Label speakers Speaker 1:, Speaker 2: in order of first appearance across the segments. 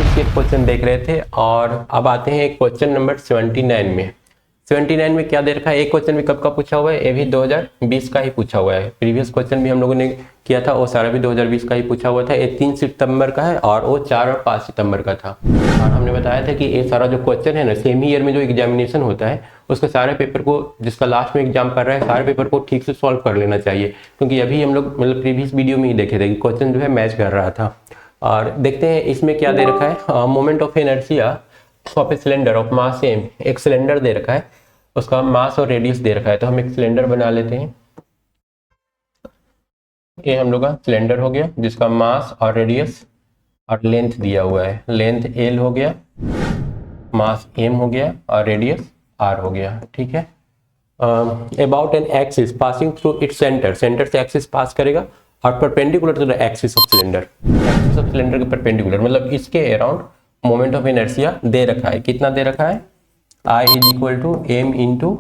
Speaker 1: Physics के question देख रहे थे और अब आते हैं क्वेश्चन नंबर 79 में। 79 में क्या दे रखा है? एक क्वेश्चन भी कब का पूछा हुआ है? ये भी 2020 का ही पूछा हुआ है। प्रीवियस क्वेश्चन भी हम लोगों ने किया था, वो सारा भी 2020 का ही पूछा हुआ था। ये 3 सितंबर का है और वो 4 और 5 सितंबर का था। और हमने बताया था कि ये सारा जो क्वेश्चन है ना, सेम ही ईयर में जो एग्जामिनेशन होता है उसके सारे पेपर को, जिसका लास्ट में एग्जाम पढ़ रहा है, सारे पेपर को ठीक से सॉल्व कर लेना चाहिए। क्योंकि अभी हम लोग मतलब प्रीवियस वीडियो में ही देखे थे कि क्वेश्चन जो है मैच कर रहा था। और देखते हैं इसमें क्या दे रखा है। Moment of inertia of a cylinder of mass M. एक सिलेंडर दे रखा है, उसका मास और रेडियस दे रखा है। तो हम एक सिलेंडर बना लेते हैं। ये हम लोग का सिलेंडर हो गया जिसका मास और रेडियस और लेंथ दिया हुआ है। लेंथ एल हो गया, मास एम हो गया और रेडियस आर हो गया। ठीक है। About an axis passing through its centre, centre से एक्सिस पास करेगा और perpendicular to the axis of cylinder, axis of cylinder के परपेंडिकुलर, मतलब इसके अराउंड मोमेंट ऑफ इनर्शिया दे रखा है। कितना दे रखा है? I is equal to M into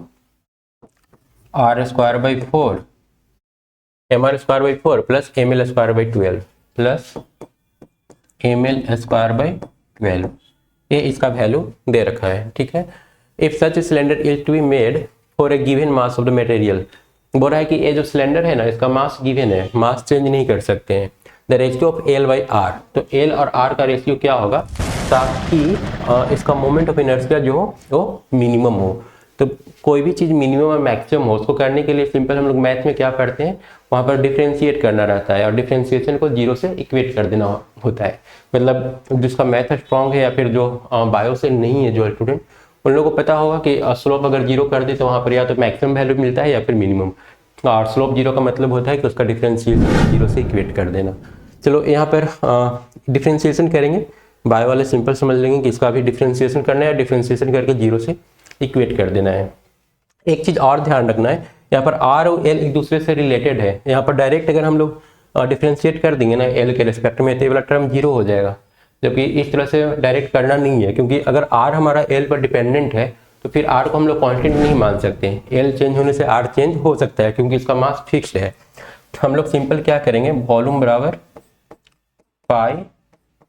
Speaker 1: R square by 4, M R square by 4 plus M L square by 12 plus M L square by 12। ये इसका वैल्यू दे रखा है। ठीक है। If such cylinder is to be made for a given mass of the material, बोल रहा है कि ये जो सिलेंडर है ना, इसका मास गिवन है, मास चेंज नहीं कर सकते हैं। The ratio of L by R, तो एल और आर का रेशियो क्या होगा ताकि इसका मोमेंट ऑफ इनर्शिया जो हो वो मिनिमम हो। तो कोई भी चीज़ मिनिमम और मैक्सिमम हो, उसको करने के लिए सिंपल हम लोग मैथ में क्या पढ़ते हैं, वहाँ पर डिफ्रेंशिएट करना रहता है और डिफ्रेंशिएशन को जीरो से इक्वेट कर देना होता है। मतलब जिसका मैथ स्ट्रॉन्ग है या फिर जो बायो से नहीं है जो स्टूडेंट, उन लोगों को पता होगा कि स्लोप अगर जीरो कर दे तो वहाँ पर या तो मैक्सिमम वैल्यू मिलता है या फिर मिनिमम। और स्लोप जीरो का मतलब होता है कि उसका डिफ्रेंशिएशन जीरो से इक्वेट कर देना। चलो यहाँ पर डिफ्रेंशिएशन करेंगे, बायो वाले सिंपल समझ लेंगे कि इसका भी डिफ्रेंशिएशन करना है, डिफ्रेंशिएशन करके जीरो से इक्वेट कर देना है। एक चीज़ और ध्यान रखना है, यहाँ पर आर और एल एक दूसरे से रिलेटेड है। यहाँ पर डायरेक्ट अगर हम लोग डिफ्रेंशिएट कर देंगे ना एल के रिस्पेक्ट में, तो ये वाला टर्म जीरो हो जाएगा। जबकि इस तरह से डायरेक्ट करना नहीं है, क्योंकि अगर आर हमारा एल पर डिपेंडेंट है तो फिर आर को हम लोग कांस्टेंट नहीं मान सकते। एल चेंज होने से आर चेंज हो सकता है क्योंकि इसका मास फिक्स्ड है। तो हम लोग सिंपल क्या करेंगे, वॉल्यूम बराबर पाई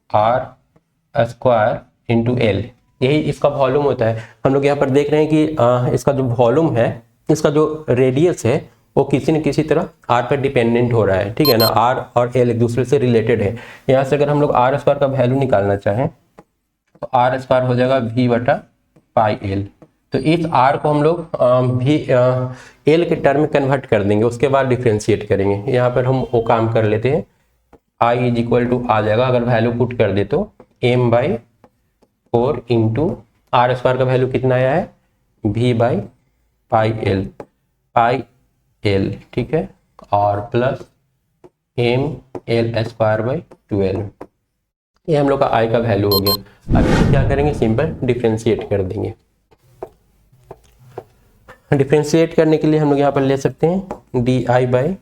Speaker 1: आर स्क्वायर इंटू एल, यही इसका वॉल्यूम होता है। हम लोग यहाँ पर देख रहे हैं कि इसका जो वॉल्यूम है, इसका जो रेडियस है वो किसी न किसी तरह आर पर डिपेंडेंट हो रहा है। ठीक है ना, आर और एल एक दूसरे से रिलेटेड है। यहाँ से अगर हम लोग आर स्क्वायर का वैल्यू निकालना चाहें तो आर स्क्वायर हो जाएगा वी बटा पाई एल। तो इस आर को हम लोग भी एल के टर्म में कन्वर्ट कर देंगे, उसके बाद डिफ्रेंशिएट करेंगे। यहाँ पर हम वो काम कर लेते हैं। आई इज इक्वल टू आ जाएगा, अगर वैल्यू पुट कर दे तो M by 4 into R square का वैल्यू कितना आया है, वी बाई पाई एल। ठीक है, और plus M L square by 12। ये हम लोग का आई का वैल्यू हो गया। अब इसको क्या करेंगे, सिंपल डिफ्रेंशिएट कर देंगे। डिफ्रेंशिएट करने के लिए हम लोग यहाँ पर ले सकते हैं D I by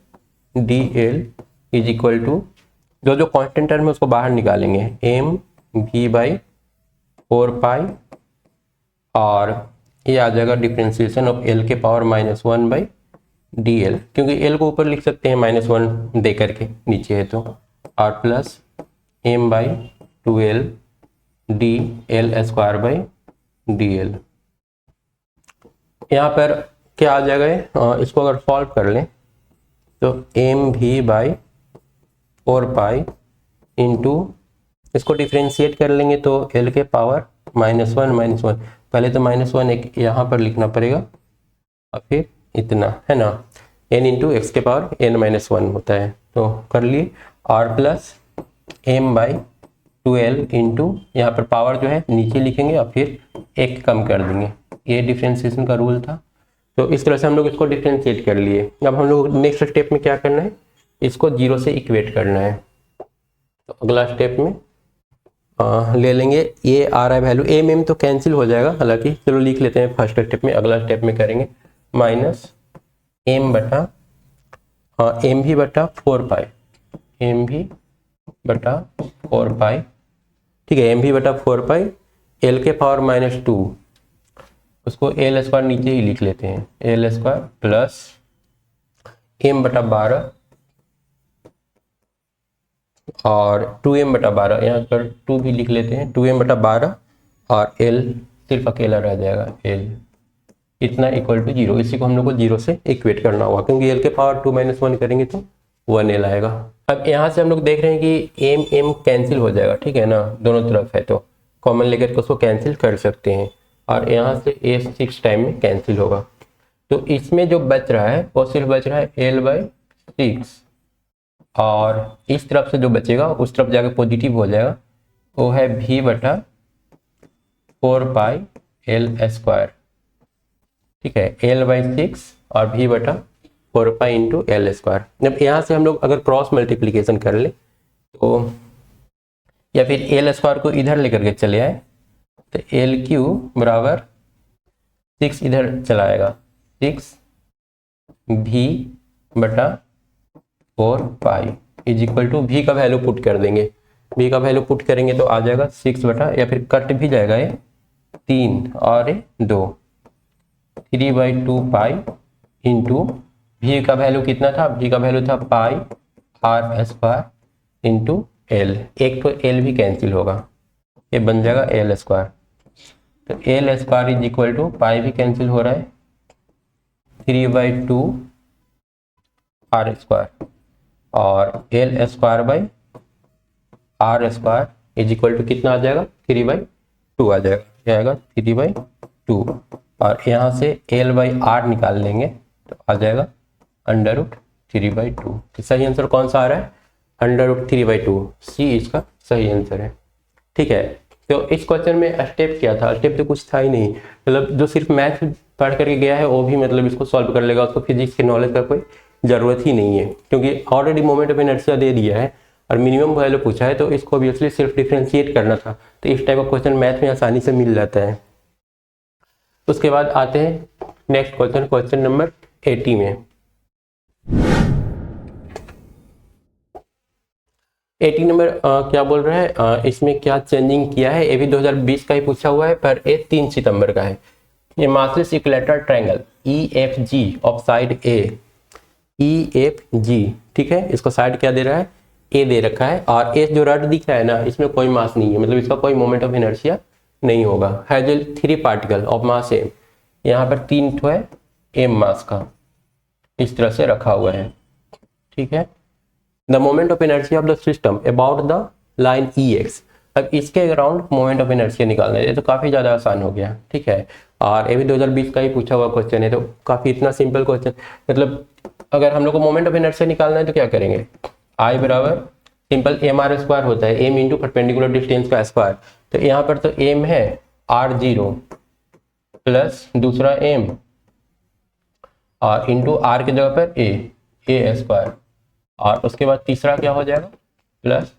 Speaker 1: D L is equal to, जो जो कांस्टेंट टर्म है उसको बाहर निकालेंगे, एम वी बाई 4 पाई, और ये आ जाएगा डिफ्रेंशिएशन ऑफ एल के पावर -1 बाई डी एल, क्योंकि एल को ऊपर लिख सकते हैं -1 दे करके, नीचे है तो, और plus M by 12 D L square by D L. यहाँ पर क्या आ जाएगा, इसको अगर सॉल्व कर लें तो M V by 4 pi into, इसको डिफ्रेंशिएट कर लेंगे तो एल के पावर -1, पहले तो -1 एक यहाँ पर लिखना पड़ेगा और फिर इतना है ना, n इंटू एक्स के पावर n-1 होता है, तो कर लिए, और प्लस m बाई 12 इंटू, यहाँ पर पावर जो है नीचे लिखेंगे और फिर एक कम कर देंगे। ये डिफ्रेंशिएशन का रूल था। तो इस तरह से हम लोग इसको डिफ्रेंशिएट कर लिए। अब हम लोग नेक्स्ट स्टेप में क्या करना है, इसको जीरो से इक्वेट करना है। तो अगला स्टेप में ले लेंगे, ये आ रहा है वैल्यू, एम एम तो कैंसिल हो जाएगा, हालांकि चलो लिख लेते हैं फर्स्ट स्टेप में। अगला स्टेप में करेंगे माइनस एम बटा एम भी बटा 4 पाई, एम भी बटा 4 पाई। ठीक है, एम भी बटा 4 पाई, एल के पावर -2, उसको एल स्क्वायर नीचे ही लिख लेते हैं, एल स्क्वायर प्लस एम बटा 12 और 2m/12, यहाँ पर 2 भी लिख लेते हैं, 2m/12 और l सिर्फ अकेला रह जाएगा l, इतना इक्वल टू 0। इसी को हम लोग को 0 से इक्वेट करना होगा, क्योंकि l के पावर 2 - 1 करेंगे तो 1l आएगा। अब यहाँ से हम लोग देख रहे हैं कि m कैंसिल हो जाएगा, ठीक है ना, दोनों तरफ है तो कॉमन लेकर के उसको कैंसिल कर सकते हैं, और यहाँ से a 6 टाइम में कैंसिल होगा। तो इसमें जो बच रहा है वो सिर्फ बच रहा है l/6, और इस तरफ से जो बचेगा उस तरफ जाकर पॉजिटिव हो जाएगा, वो है v/4πl², ठीक है, l/6 और v/4π इंटू l²। जब यहाँ से हम लोग अगर क्रॉस मल्टीप्लीकेशन कर ले तो, या फिर l² को इधर लेकर के चले आए तो l³ बराबर 6 इधर चलाएगा, 6v/4π is equal to v का वैल्यू पुट कर देंगे। v का वैल्यू पुट करेंगे तो आ जाएगा 6 बटा, या फिर कट भी जाएगा ये 3 और 2, 3/2π इंटू v का वैल्यू कितना था, v का वैल्यू था πr² इंटू l, एक तो l भी कैंसिल होगा, ये बन जाएगा l²। तो l² इज इक्वल टू पाई भी कैंसिल हो रहा है 3/2r² और l² r² is equal to कितना आ जाएगा 3/2 आ जाएगा, क्या आएगा 3/2, और यहाँ से l/r निकाल लेंगे तो आ जाएगा √3/2। तो सही आंसर कौन सा आ रहा है, √3/2, सी इसका सही आंसर है। ठीक है, तो इस क्वेश्चन में स्टेप क्या था, स्टेप तो कुछ था ही नहीं, मतलब जो सिर्फ मैथ पढ़ करके गया है वो भी मतलब इसको सॉल्व कर लेगा, उसको फिजिक्स के नॉलेज का कोई ज़रूरत ही नहीं है, क्योंकि ऑलरेडी मोमेंट ऑफ इनर्शिया दे दिया है और मिनिमम वैल्यू पूछा है, तो इसको ऑब्वियसली सिर्फ डिफ्रेंशिएट करना था। तो इस टाइप का क्वेश्चन मैथ में आसानी से मिल जाता है। उसके बाद आते हैं नेक्स्ट क्वेश्चन, क्वेश्चन नंबर 80 में। 80 नंबर क्या बोल रहा है, इसमें क्या चेंजिंग किया है, ये भी 2020 का ही पूछा हुआ है, पर ये 3 सितंबर का है। ये massless equilateral triangle EFG of side A, EFG, ठीक है, इसको साइड क्या दे रहा है, A दे रखा है, और A जो रड दिख रहा है ना, इसमें कोई मास नहीं है, मतलब इसका कोई मोमेंट ऑफ इनर्शिया नहीं होगा। Has 3 particle of mass M, यहाँ पर 3 ठो है M मास का, इस तरह से रखा हुआ है, ठीक है। The moment of inertia of the system about the line EX, अब इसके अराउंड मोमेंट ऑफ इनर्शिया निकालना है, ये तो काफ़ी ज़्यादा आसान हो गया, ठीक है। और ये भी 2020 का ही पूछा हुआ क्वेश्चन है, तो काफ़ी इतना सिंपल क्वेश्चन, मतलब अगर हम लोग को मोमेंट ऑफ इनर्शिया निकालना है तो क्या करेंगे, I बराबर सिंपल mr² होता है, m इंटू परपेंडिकुलर डिस्टेंस का स्क्वायर। तो यहाँ पर तो m है r0 प्लस दूसरा m और इंटू r की जगह पर a² और उसके बाद तीसरा क्या हो जाएगा प्लस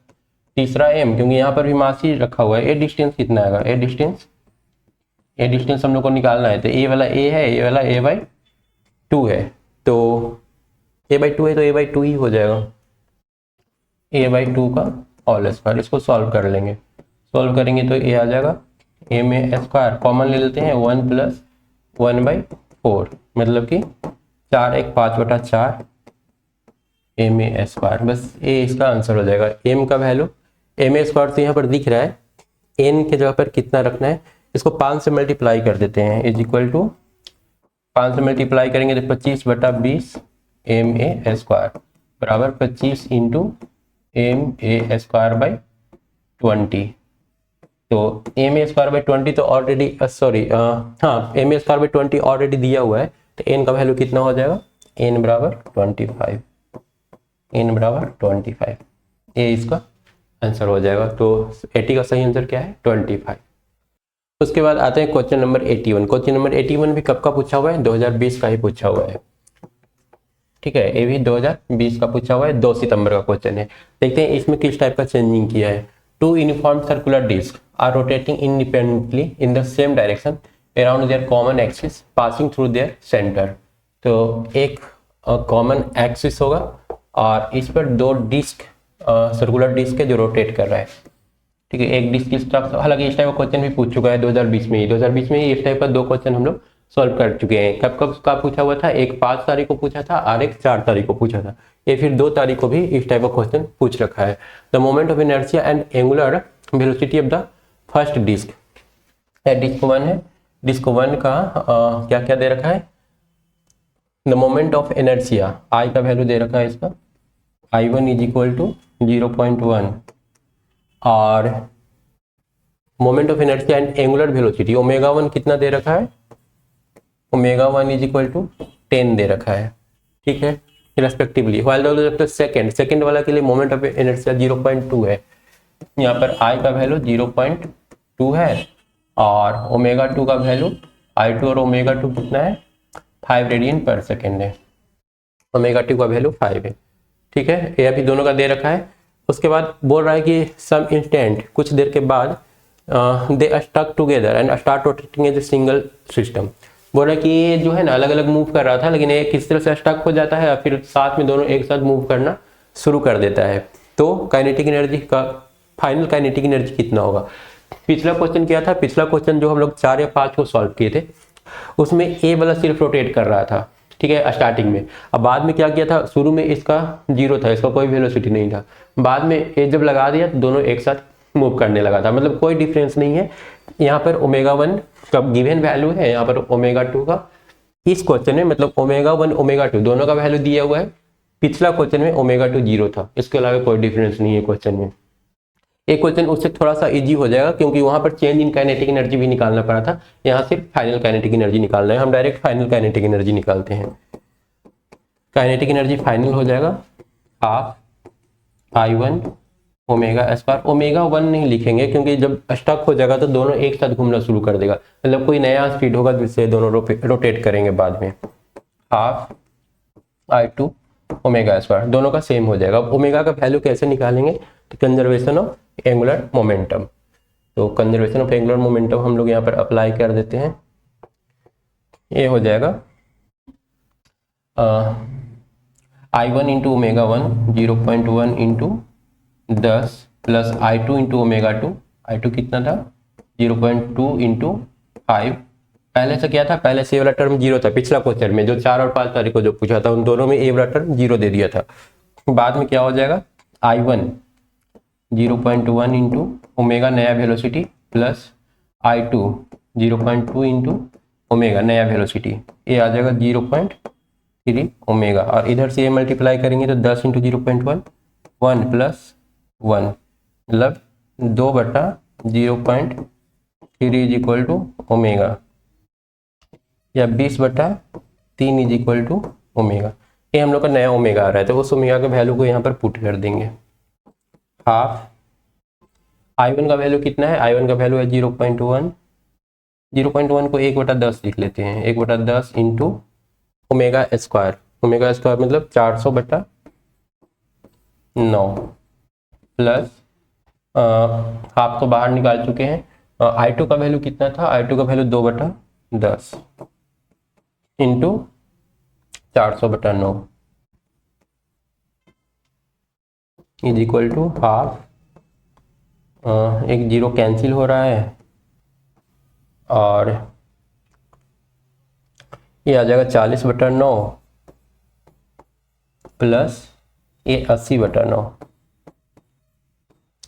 Speaker 1: तीसरा m, क्योंकि यहाँ पर भी मास ही रखा हुआ है। ए डिस्टेंस कितना आएगा, ए डिस्टेंस हम लोग को निकालना है, तो ए वाला a है, ये वाला a/2 है, तो a/2 है तो a/2 ही हो जाएगा, a/2 का होल स्क्वायर। इसको सॉल्व कर लेंगे, सॉल्व करेंगे तो ये आ जाएगा ma², कॉमन ले लेते हैं 1 + 1/4, मतलब कि 4 × 5/4 ma², बस ये इसका आंसर हो जाएगा। m का वैल्यू ma² तो यहाँ पर दिख रहा है, n के जगह पर कितना रखना है, इसको 5 से मल्टीप्लाई कर देते हैं, इज इक्वल टू 5 से मल्टीप्लाई करेंगे तो 25/20 ma² बराबर 25 इंटू ma²/20। तो ma²/20 तो ऑलरेडी हाँ ma²/20 ऑलरेडी दिया हुआ है, तो n का वैल्यू कितना हो जाएगा, n बराबर 25, ये इसका आंसर हो जाएगा। तो 80 का सही आंसर क्या है, 25। उसके बाद आते हैं क्वेश्चन नंबर 81। क्वेश्चन नंबर 81 भी कब का पूछा हुआ है, 2020 का ही पूछा हुआ है, ठीक है, ये भी 2020 का पूछा हुआ है, 2 सितंबर का क्वेश्चन है। देखते हैं इसमें किस टाइप का चेंजिंग किया है। 2 uniform circular disc are rotating independently in the same direction around their common axis passing through their centre. तो एक कॉमन एक्सिस होगा और इस पर 2 डिस्क सर्कुलर डिस्क है जो रोटेट कर रहा है, ठीक है। एक डिस्क इस तरफ, हालांकि इस टाइप का क्वेश्चन भी पूछ चुका है 2020 में ही, 2020 में ही इस टाइप का 2 क्वेश्चन हम लोग सॉल्व कर चुके हैं। कब कब का पूछा हुआ था, एक 5 तारीख को पूछा था और एक 4 तारीख को पूछा था, ये फिर 2 तारीख को भी इस टाइप का क्वेश्चन पूछ रखा है। The moment of inertia and angular velocity of the first disc, disc 1 है, डिस्क 1 का क्या क्या दे रखा है, द मोमेंट ऑफ इनर्शिया आई का वैल्यू दे रखा है इसका, I1 इज इक्वल टू 0.1 और moment of inertia and angular velocity omega 1 कितना दे रखा है, ओमेगा 1 इज इक्वल टू 10 दे रखा है, ठीक है, रेस्पेक्टिवली। व्हाइल सेकंड वाला के लिए मोमेंट ऑफ इनर्शिया 0.2 है, यहाँ पर I का वैल्यू 0.2 है और ओमेगा 2 का वैल्यू I2 और ओमेगा 2 कितना है 5 रेडियन पर सेकेंड है, ओमेगा 2 का वैल्यू 5 है, ठीक है, ये अभी दोनों का दे रखा है। उसके बाद बोल रहा है कि सम इंस्टेंट, कुछ देर के बाद they stuck together and start rotating as a single system. बोल रहा है कि ये जो है ना अलग अलग मूव कर रहा था, लेकिन ये किस तरह से स्टक हो जाता है और फिर साथ में दोनों एक साथ मूव करना शुरू कर देता है, तो काइनेटिक एनर्जी का फाइनल काइनेटिक एनर्जी कितना होगा। पिछला क्वेश्चन क्या था, पिछला क्वेश्चन जो हम लोग 4 या 5 को सॉल्व किए थे उसमें ए वाला सिर्फ रोटेट कर रहा था, ठीक है, स्टार्टिंग में। अब बाद में क्या किया था, शुरू में इसका 0 था, इसका कोई वेलोसिटी नहीं था, बाद में ए जब लगा दिया तो दोनों एक साथ मूव करने लगा था, मतलब कोई डिफरेंस नहीं है। यहाँ पर ओमेगा 1 का गिवन वैल्यू है, यहाँ पर ओमेगा 2 का, इस क्वेश्चन में मतलब ओमेगा 1 ओमेगा 2 दोनों का वैल्यू दिया हुआ है। पिछला क्वेश्चन में ओमेगा 2 0 था, इसके अलावा कोई डिफरेंस नहीं है क्वेश्चन में। एक क्वेश्चन उससे थोड़ा सा इजी हो जाएगा क्योंकि वहां पर चेंज इन काइनेटिक एनर्जी भी निकालना पड़ा था, यहाँ सिर्फ फाइनल काइनेटिक एनर्जी निकालना है। हम डायरेक्ट फाइनल काइनेटिक एनर्जी निकालते हैं। काइनेटिक एनर्जी फाइनल हो जाएगा half I1 omega square, omega 1 नहीं लिखेंगे क्योंकि जब स्टक हो जाएगा तो दोनों एक साथ घूमना शुरू कर देगा, मतलब कोई नया स्पीड होगा जिससे दोनों रोटेट करेंगे बाद में। हाफ I2 ओमेगा स्क्वायर, दोनों का सेम हो जाएगा। अब ओमेगा का वैल्यू कैसे निकालेंगे, तो कंजर्वेशन ऑफ एंगुलर मोमेंटम, तो कंजर्वेशन ऑफ एंगुलर मोमेंटम हम लोग यहाँ पर अप्लाई कर देते हैं। ये हो जाएगा I1 into omega 1 0.1 into 10 plus I2 into omega 2, I2 कितना था 0.2 इंटू 5। पहले से क्या था, पहले से ए वाला टर्म 0 था पिछला क्वेश्चन में, जो 4 और 5 तारीख को जो पूछा था उन दोनों में ए वाला टर्म 0 दे दिया था। बाद में क्या हो जाएगा I1 0.1 इंटू ओमेगा नया velocity plus I2 0.2 into omega नया वेलोसिटी, ये आ जाएगा 0.3 ओमेगा, और इधर से ये मल्टीप्लाई करेंगे तो 10 इंटू 0.1 1 प्लस 1 मतलब 2/0.3 इज इक्वल टू ओमेगा, या 20/3 इज इक्वल टू ओमेगा। ये हम लोग का नया ओमेगा आ रहा है, तो उस ओमेगा के वैल्यू को यहाँ पर पुट कर देंगे। हाफ I1 का वैल्यू कितना है, I1 का वैल्यू है 0.1, 0.1 को 1/10 लिख लेते हैं, 1/10 into omega square, omega square मतलब 400/9 प्लस हाफ तो बाहर निकाल चुके हैं। I2 का वैल्यू कितना था, I2 का value 2/10 into 400/9 is equal to half, एक जीरो कैंसिल हो रहा है और ये आ जाएगा 40/9 प्लस ये 80/9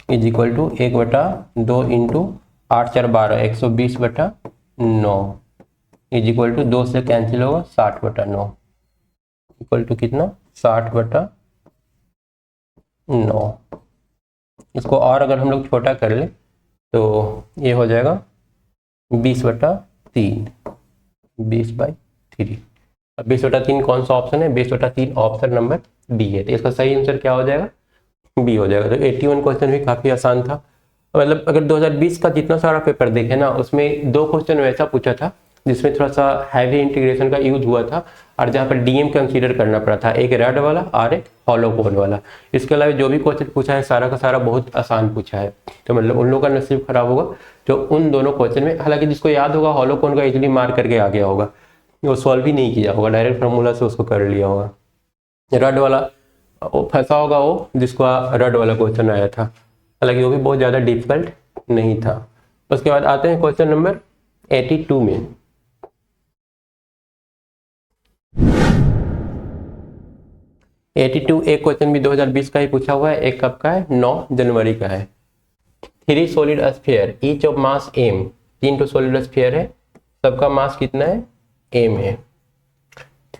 Speaker 1: is equal to 1/2 into 8 4 12 120/9 is equal to 2 से कैंसिल होगा 60/9 इक्वल टू कितना 60/9। इसको और अगर हम लोग छोटा कर ले तो ये हो जाएगा 20/3, 20/3। अब 20/3 कौन सा ऑप्शन है, 20/3 ऑप्शन नंबर बी है, तो इसका सही आंसर क्या हो जाएगा, बी हो जाएगा। तो 81 क्वेश्चन भी काफ़ी आसान था, मतलब अगर 2020 का जितना सारा पेपर देखे ना उसमें 2 क्वेश्चन वैसा पूछा था जिसमें थोड़ा सा हैवी इंटीग्रेशन का यूज हुआ था और जहाँ पर डीएम कंसीडर करना पड़ा था, एक रड वाला और एक हॉलो कोन वाला। इसके अलावा जो भी क्वेश्चन पूछा है सारा का सारा बहुत आसान पूछा है, तो मतलब उन लोगों का नसीब खराब होगा जो उन दोनों क्वेश्चन में, हालांकि जिसको याद होगा हॉलो कोन का इजीली मार करके आ गया होगा, वो सॉल्व ही नहीं किया होगा, डायरेक्ट फार्मूला से उसको कर लिया होगा। रड वाला वो फंसा होगा वो जिसको रड वाला क्वेश्चन आया था, हालांकि वो भी बहुत ज़्यादा डिफिकल्ट नहीं था। उसके बाद आते हैं क्वेश्चन नंबर 82 में। 82 एक क्वेश्चन भी 2020 का ही पूछा हुआ है, एक कब का है, 9 जनवरी का है। 3 solid sphere each of mass m, 3 तो सॉलिड स्फीयर है, सबका मास कितना है, m है,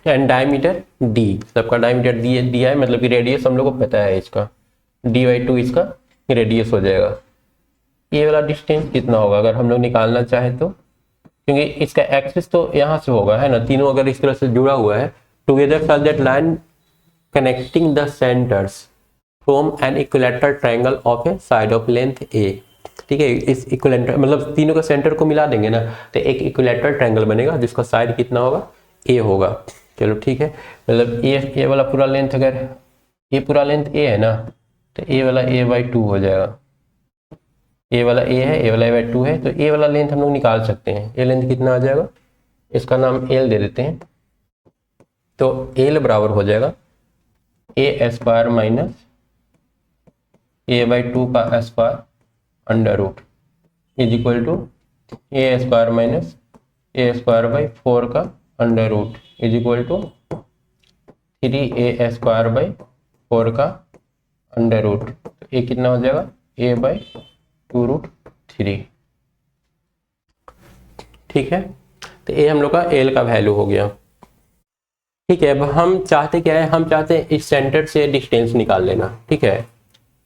Speaker 1: एंड डायमीटर d, सबका डायमीटर दिया है, मतलब कि रेडियस हम लोग को पता है इसका, d/2 इसका रेडियस हो जाएगा। ये वाला डिस्टेंस कितना होगा अगर हम लोग निकालना चाहें तो, क्योंकि इसका एक्सिस तो यहाँ से होगा, है ना, तीनों अगर इस तरह से जुड़ा हुआ है, together such that line connecting the centres from an equilateral triangle of a side of length a. ठीक है, इस इक्विलैटरल मतलब तीनों का सेंटर को मिला देंगे ना तो एक इक्विलैटरल ट्रायंगल बनेगा जिसका साइड कितना होगा, ए होगा। चलो ठीक है, मतलब ए वाला पूरा लेंथ, अगर ये पूरा लेंथ ए है ना तो ए वाला a/2 हो जाएगा, ए वाला ए है, ए वाला a/2 है, तो ए वाला लेंथ हम लोग निकाल सकते हैं। ए लेंथ कितना आ जाएगा, इसका नाम एल दे देते हैं, तो एल बराबर हो जाएगा a² माइनस a/2 का square under root is equal to a² minus a²/4 का under root is equal to 3a² का अंडर रूट। तो ये कितना हो जाएगा, a/2√3। ठीक है, तो ये हम लोग का एल का वैल्यू हो गया। ठीक है, अब हम चाहते क्या है, हम चाहते हैं इस सेंटर से डिस्टेंस निकाल लेना। ठीक है,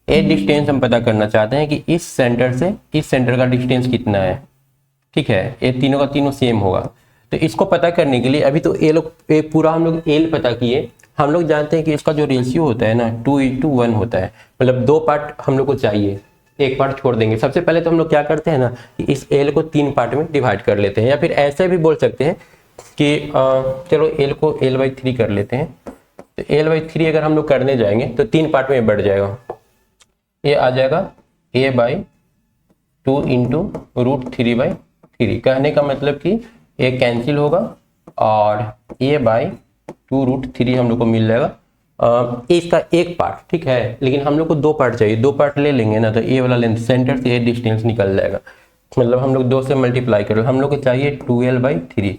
Speaker 1: ये डिस्टेंस हम पता करना चाहते हैं कि इस सेंटर से इस सेंटर का डिस्टेंस कितना है। ठीक है, ये तीनों का तीनों सेम होगा, तो इसको पता करने के लिए अभी तो ये पूरा हम लोग एल पता किए, हम लोग जानते हैं कि इसका जो रेशियो होता है ना 2:1 होता है, मतलब 2 पार्ट हम लोग को चाहिए, एक पार्ट छोड़ देंगे। सबसे पहले तो हम लोग क्या करते हैं ना कि इस एल को 3 पार्ट में डिवाइड कर लेते हैं, या फिर ऐसे भी बोल सकते हैं कि चलो एल को l/3 कर लेते हैं। तो l/3 अगर हम लोग करने जाएंगे तो 3 पार्ट में बढ़ जाएगा, ये आ जाएगा a/2 इंटू √3/3। कहने का मतलब कि ये कैंसिल होगा और a/2√3 हम लोग को मिल जाएगा। इसका एक पार्ट, ठीक है, लेकिन हम लोग को 2 पार्ट चाहिए, 2 पार्ट ले लेंगे ना तो ए वाला लेंथ सेंटर से ये डिस्टेंस निकल जाएगा, मतलब हम लोग 2 से मल्टीप्लाई करें, हम लोग को चाहिए 2l/3,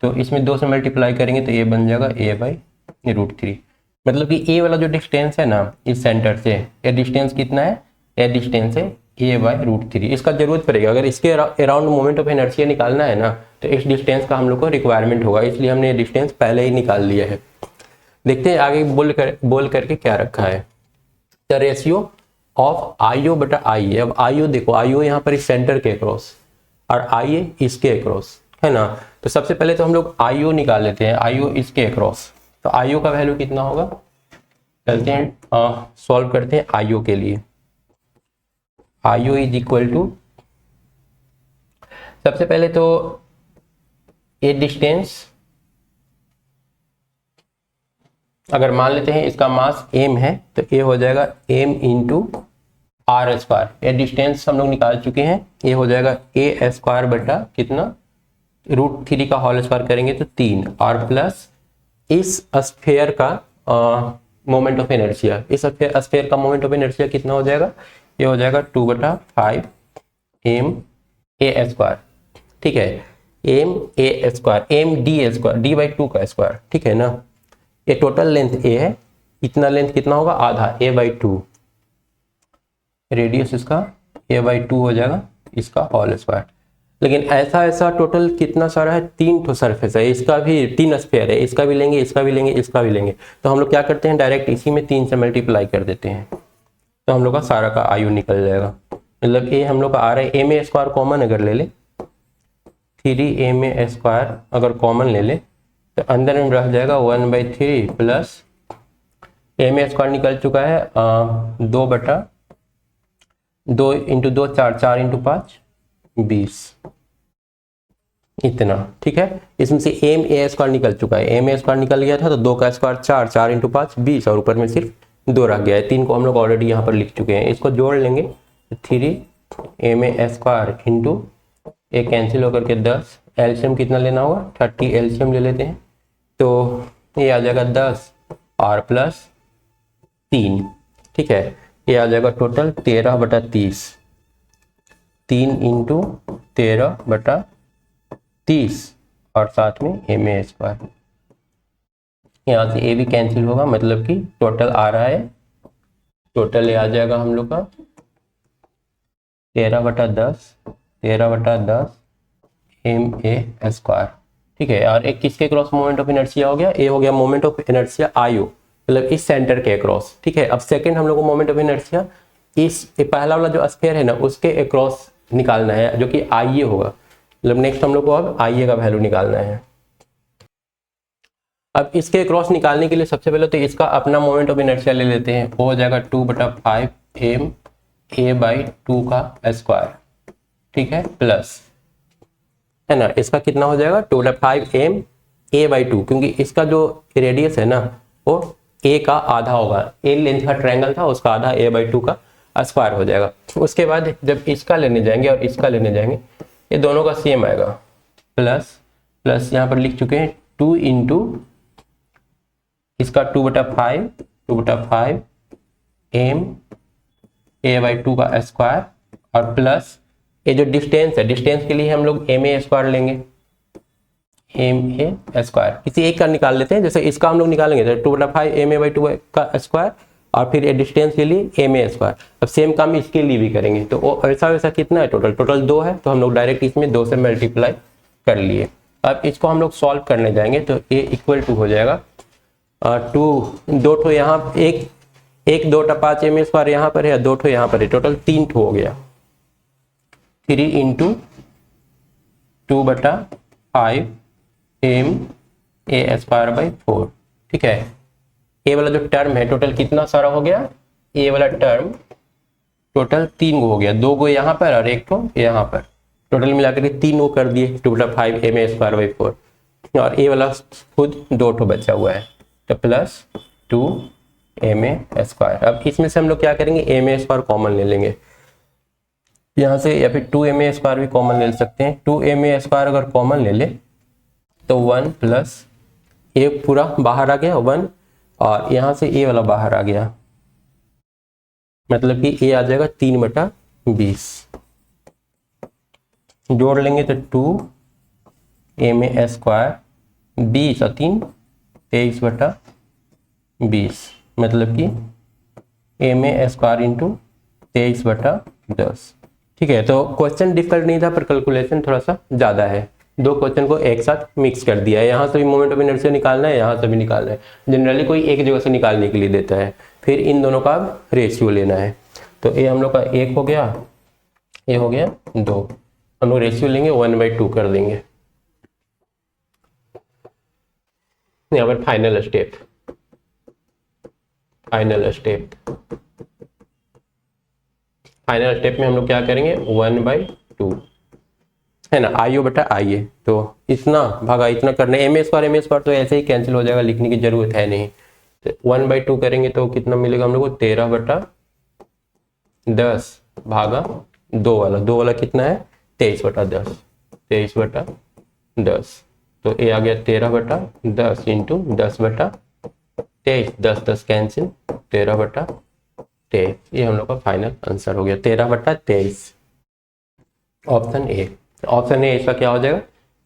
Speaker 1: तो इसमें 2 से मल्टीप्लाई करेंगे तो ये बन जाएगा a/√3। मतलब कि ए वाला जो डिस्टेंस है ना इस सेंटर से, ये डिस्टेंस कितना है, ये डिस्टेंस है a/√3। इसका जरूरत पड़ेगा, अगर इसके अराउंड मोमेंट ऑफ इनर्शिया निकालना है ना तो इस डिस्टेंस का हम लोग को रिक्वायरमेंट होगा, इसलिए हमने ये डिस्टेंस पहले ही निकाल लिया है। देखते हैं आगे बोल करके क्या रखा है, द रेशियो ऑफ IO/IA। अब IO देखो, IO यहाँ पर इस सेंटर के अक्रॉस और IA इसके अक्रॉस, है ना, तो सबसे पहले तो हम लोग IO निकाल लेते हैं, IO इसके अक्रॉस। तो IO का वैल्यू कितना होगा, चलते हैं सॉल्व करते हैं IO के लिए। IO इज इक्वल टू, सबसे पहले तो ये डिस्टेंस अगर मान लेते हैं इसका मास m है तो ये हो जाएगा m इंटू r²। ये डिस्टेंस हम लोग निकाल चुके हैं, ये हो जाएगा a² बटा कितना, √3 का होल स्क्वायर करेंगे तो 3, और प्लस इस स्फीयर का मोमेंट ऑफ इनर्शिया, इस स्फीयर का मोमेंट ऑफ इनर्शिया कितना हो जाएगा, ये हो जाएगा 2/5 ma²। ठीक है, ma², d/2 का स्क्वायर, ठीक है ना। ये टोटल लेंथ a है, इतना लेंथ कितना होगा, आधा, a/2, रेडियस इसका a/2 हो जाएगा, इसका होल स्क्वायर। लेकिन ऐसा टोटल कितना सारा है, 3 ठो सरफेस है, इसका भी 3 स्फीयर है, इसका भी लेंगे, इसका भी लेंगे, इसका भी लेंगे, तो हम लोग क्या करते हैं डायरेक्ट इसी में 3 से मल्टीप्लाई कर देते हैं, तो हम लोग का सारा का IO निकल जाएगा। मतलब ये हम लोग का आ रहा है, ma² कॉमन अगर ले ले, 3ma² अगर कॉमन ले ले तो अंदर में रह जाएगा 1/3 प्लस ma² निकल चुका है 2/2 इंटू 2 4, 4 इंटू 5 20, इतना। ठीक है, इसमें से ma² निकल चुका है, ma² निकल गया था तो 2 का स्क्वायर 4, 4 इंटू 5 20, और ऊपर में सिर्फ 2 रह गया है, 3 को हम लोग ऑलरेडी यहाँ पर लिख चुके हैं। इसको जोड़ लेंगे 3ma² इंटू ये कैंसिल होकर के 10, एलसीएम कितना लेना होगा, 30 एलसीएम ले लेते हैं, तो ये आ जाएगा 10 और प्लस 3। ठीक है, ये आ जाएगा टोटल 13/30, 3 इंटू 13/30 और साथ में ma²। यहाँ से ए भी कैंसिल होगा, मतलब कि टोटल आ रहा है, टोटल ये आ जाएगा हम लोग का 13/10, 13/10 ma²। ठीक है, और एक किसके क्रॉस मोमेंट ऑफ इनर्शिया हो गया, ए हो गया मोमेंट ऑफ इनर्शिया आयु, मतलब इस सेंटर के अक्रॉस। ठीक है, अब सेकंड हम लोग को मोमेंट ऑफ इनर्शिया इस पहला वाला जो स्फीयर है ना उसके अक्रॉस निकालना है, जो कि आई होगा। मतलब नेक्स्ट हम लोग को अब आई का वैल्यू निकालना है। अब इसके क्रॉस निकालने के लिए सबसे पहले तो इसका अपना मोमेंट ऑफ इनर्शिया ले लेते हैं, वो हो जाएगा 2/5 ma/2 का स्क्वायर। ठीक है, प्लस है ना, इसका कितना हो जाएगा 2/5 ma/2, क्योंकि इसका जो रेडियस है ना वो a का आधा होगा, a लेंथ का ट्रायंगल था उसका आधा a/2 का स्क्वायर हो जाएगा। उसके बाद जब इसका लेने जाएंगे और इसका लेने जाएंगे ये दोनों का सेम आएगा, प्लस प्लस यहाँ पर लिख चुके हैं 2 इंटू इसका 2/5 ma/2 का स्क्वायर, और प्लस ये जो डिस्टेंस है, डिस्टेंस के लिए हम लोग ma² लेंगे, ma²। किसी एक का निकाल लेते हैं, जैसे इसका हम लोग निकालेंगे तो 2/5 ma/2 का स्क्वायर, और फिर ये डिस्टेंस के लिए ma²। अब सेम काम इसके लिए भी करेंगे, तो ऐसा वैसा कितना है, टोटल 2 है, तो हम लोग डायरेक्ट इसमें 2 से मल्टीप्लाई कर लिए। अब इसको हम लोग सॉल्व करने जाएंगे तो a = हो जाएगा 2 ठो यहाँ, एक 2/5 ma² यहाँ पर है, 2 ठो यहाँ पर है, टोटल 3 ठो हो गया। 3 इंटू 2/5 ma²/4। ठीक है, ए वाला जो टर्म है टोटल कितना सारा हो गया, ए वाला टर्म टोटल 3 गो हो गया, 2 गो यहाँ पर और 1 ठो यहाँ पर, टोटल मिलाकर के 3 गो कर दिए 2/5 ma²/4, और ए वाला खुद 2 ठो बचा हुआ है, तो प्लस 2 ma²। अब इसमें से हम लोग क्या करेंगे, ma² कॉमन ले लेंगे यहाँ से, या फिर 2 ma² भी कॉमन ले सकते हैं। 2 ma² अगर कॉमन ले ले तो 1 प्लस ए पूरा बाहर आ गया 1, और यहाँ से ए वाला बाहर आ गया, मतलब कि ए आ जाएगा 3/20। जोड़ लेंगे तो 2 ma², 20 और 3 23/20, मतलब कि ma² इंटू 23/10। ठीक है, तो क्वेश्चन डिफिकल्ट नहीं था पर कैलकुलेशन थोड़ा सा ज़्यादा है, 2 क्वेश्चन को एक साथ मिक्स कर दिया है। यहाँ से भी मोमेंट ऑफ इनर्शिया निकालना है, यहाँ से भी निकालना है, जनरली कोई एक जगह से निकालने के लिए देता है, फिर इन दोनों का रेशियो लेना है। तो ये हम लोग का 1 हो गया, ये हो गया 2, हम लोग रेशियो लेंगे 1/2 कर देंगे। यहाँ पर फाइनल स्टेप में हम लोग क्या करेंगे 1/2 है ना, IU/IA, तो इतना भागा इतना करना है, ma² तो ऐसे ही कैंसिल हो जाएगा, लिखने की जरूरत है नहीं। तो 1/2 करेंगे तो कितना मिलेगा हम लोग को 13/10 भागा 2 वाला कितना है 23/10, तो ये आ गया 13/10 इंटू 10/23, 10 कैंसिल 13/23, ये हम लोग का फाइनल आंसर हो गया 13/23, ऑप्शन ए। ऑप्शन ए इसका क्या हो जाएगा,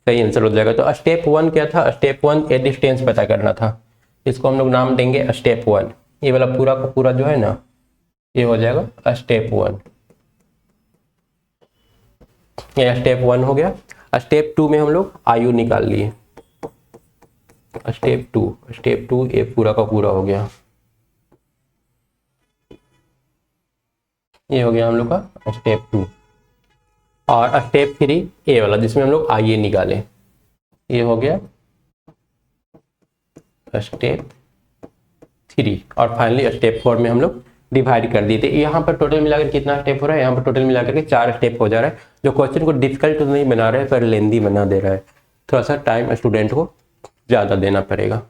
Speaker 1: सही आंसर हो जाएगा। तो स्टेप 1 क्या था, स्टेप 1 ए डिस्टेंस पता करना था, इसको हम लोग नाम देंगे स्टेप 1। ये वाला पूरा का पूरा जो है ना ये हो जाएगा स्टेप 1, ये स्टेप 1 हो गया। स्टेप 2 में हम लोग आयु निकाल लिए, स्टेप 2 ये पूरा का पूरा हो गया, ये हो गया हम लोग का स्टेप 2। और स्टेप 3 ए वाला जिसमें हम लोग आईए निकालें, ये हो गया स्टेप 3। और फाइनली स्टेप 4 में हम लोग डिवाइड कर दिए थे। यहाँ पर टोटल मिलाकर कितना स्टेप हो रहा है, यहाँ पर टोटल मिलाकर के 4 स्टेप हो जा रहा है, जो क्वेश्चन को डिफिकल्ट तो नहीं बना रहा है पर लेंदी बना दे रहा है, थोड़ा सा टाइम स्टूडेंट को ज़्यादा देना पड़ेगा।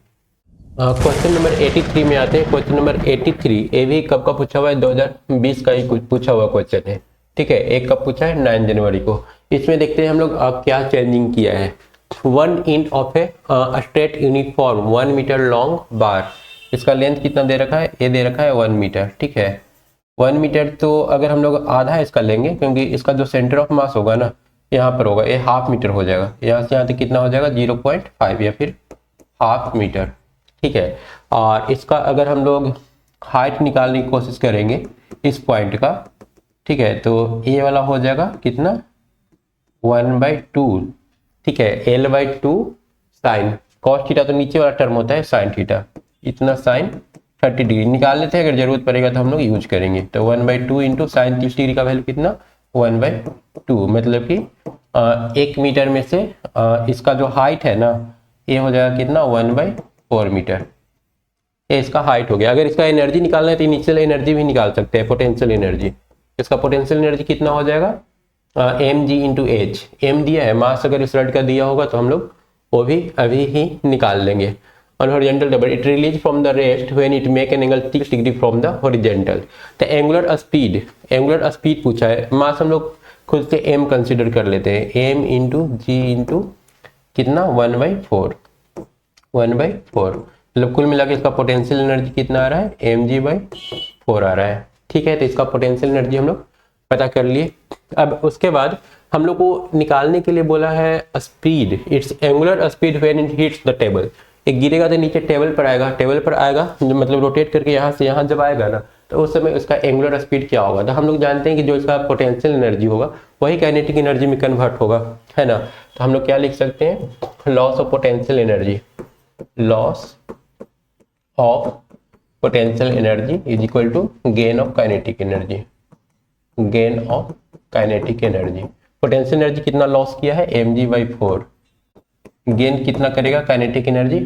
Speaker 1: क्वेश्चन नंबर 83 में आते हैं। क्वेश्चन नंबर 83 ये भी कब का पूछा हुआ है, 2020 का ही कुछ पूछा हुआ क्वेश्चन है। ठीक है, एक कब पूछा है 9 जनवरी को। इसमें देखते हैं हम लोग क्या चेंजिंग किया है। 1 inch of a straight uniform 1 metre long bar, इसका लेंथ कितना दे रखा है, ये दे रखा है 1 मीटर। ठीक है, 1 मीटर तो अगर हम लोग आधा इसका लेंगे, क्योंकि इसका जो सेंटर ऑफ मास होगा ना यहाँ पर होगा, ये ½ मीटर हो जाएगा, यहाँ से यहाँ तक कितना हो जाएगा 0.5 या फिर ½ मीटर। ठीक है। और इसका अगर हम लोग हाइट निकालने की कोशिश करेंगे इस पॉइंट का, ठीक है, तो ये वाला हो जाएगा कितना 1/2, ठीक है, L/2 साइन कॉस थीटा, तो नीचे वाला टर्म होता है साइन थीटा, इतना साइन 30 डिग्री निकाल लेते हैं, अगर जरूरत पड़ेगा तो हम लोग यूज करेंगे। तो 1/2 इंटू साइन 30 डिग्री का वैल्यू कितना 1/2, मतलब कि 1 मीटर में से इसका जो हाइट है ना ये हो जाएगा कितना 1/4 मीटर, ये इसका हाइट हो गया। अगर इसका एनर्जी निकालना है तो इनिशियल एनर्जी भी निकाल सकते हैं, पोटेंशियल एनर्जी। इसका पोटेंशियल एनर्जी कितना हो जाएगा mg इंटू एच, एम दिया है, मास अगर इस रड का दिया होगा तो हम लोग वो भी अभी ही निकाल लेंगे। On horizontal double it release from the rest when it make an angle 30 degree from the horizontal. तो एंगुलर स्पीड पूछा है, मास हम लोग खुद से m कंसिडर कर लेते हैं, m इंटू जी इंटू कितना 1/4, मतलब कुल मिला के इसका पोटेंशियल एनर्जी कितना आ रहा है mg/4 आ रहा है, ठीक है। तो इसका पोटेंशियल एनर्जी हम लोग पता कर लिए। अब उसके बाद हम लोग को निकालने के लिए बोला है speed, it's angular speed when it hits the table. एक गिरेगा तो नीचे टेबल पर आएगा, मतलब रोटेट करके यहाँ से यहाँ जब आएगा ना तो उस समय उसका एंगुलर स्पीड क्या होगा। तो हम लोग जानते हैं कि जो इसका पोटेंशियल एनर्जी होगा वही काइनेटिक एनर्जी में कन्वर्ट होगा, है ना। तो हम लोग क्या लिख सकते हैं, loss of potential energy, loss of potential energy is equal to gain of kinetic energy, gain of kinetic energy. Potential energy कितना लॉस किया है mg/4, गेन कितना करेगा kinetic energy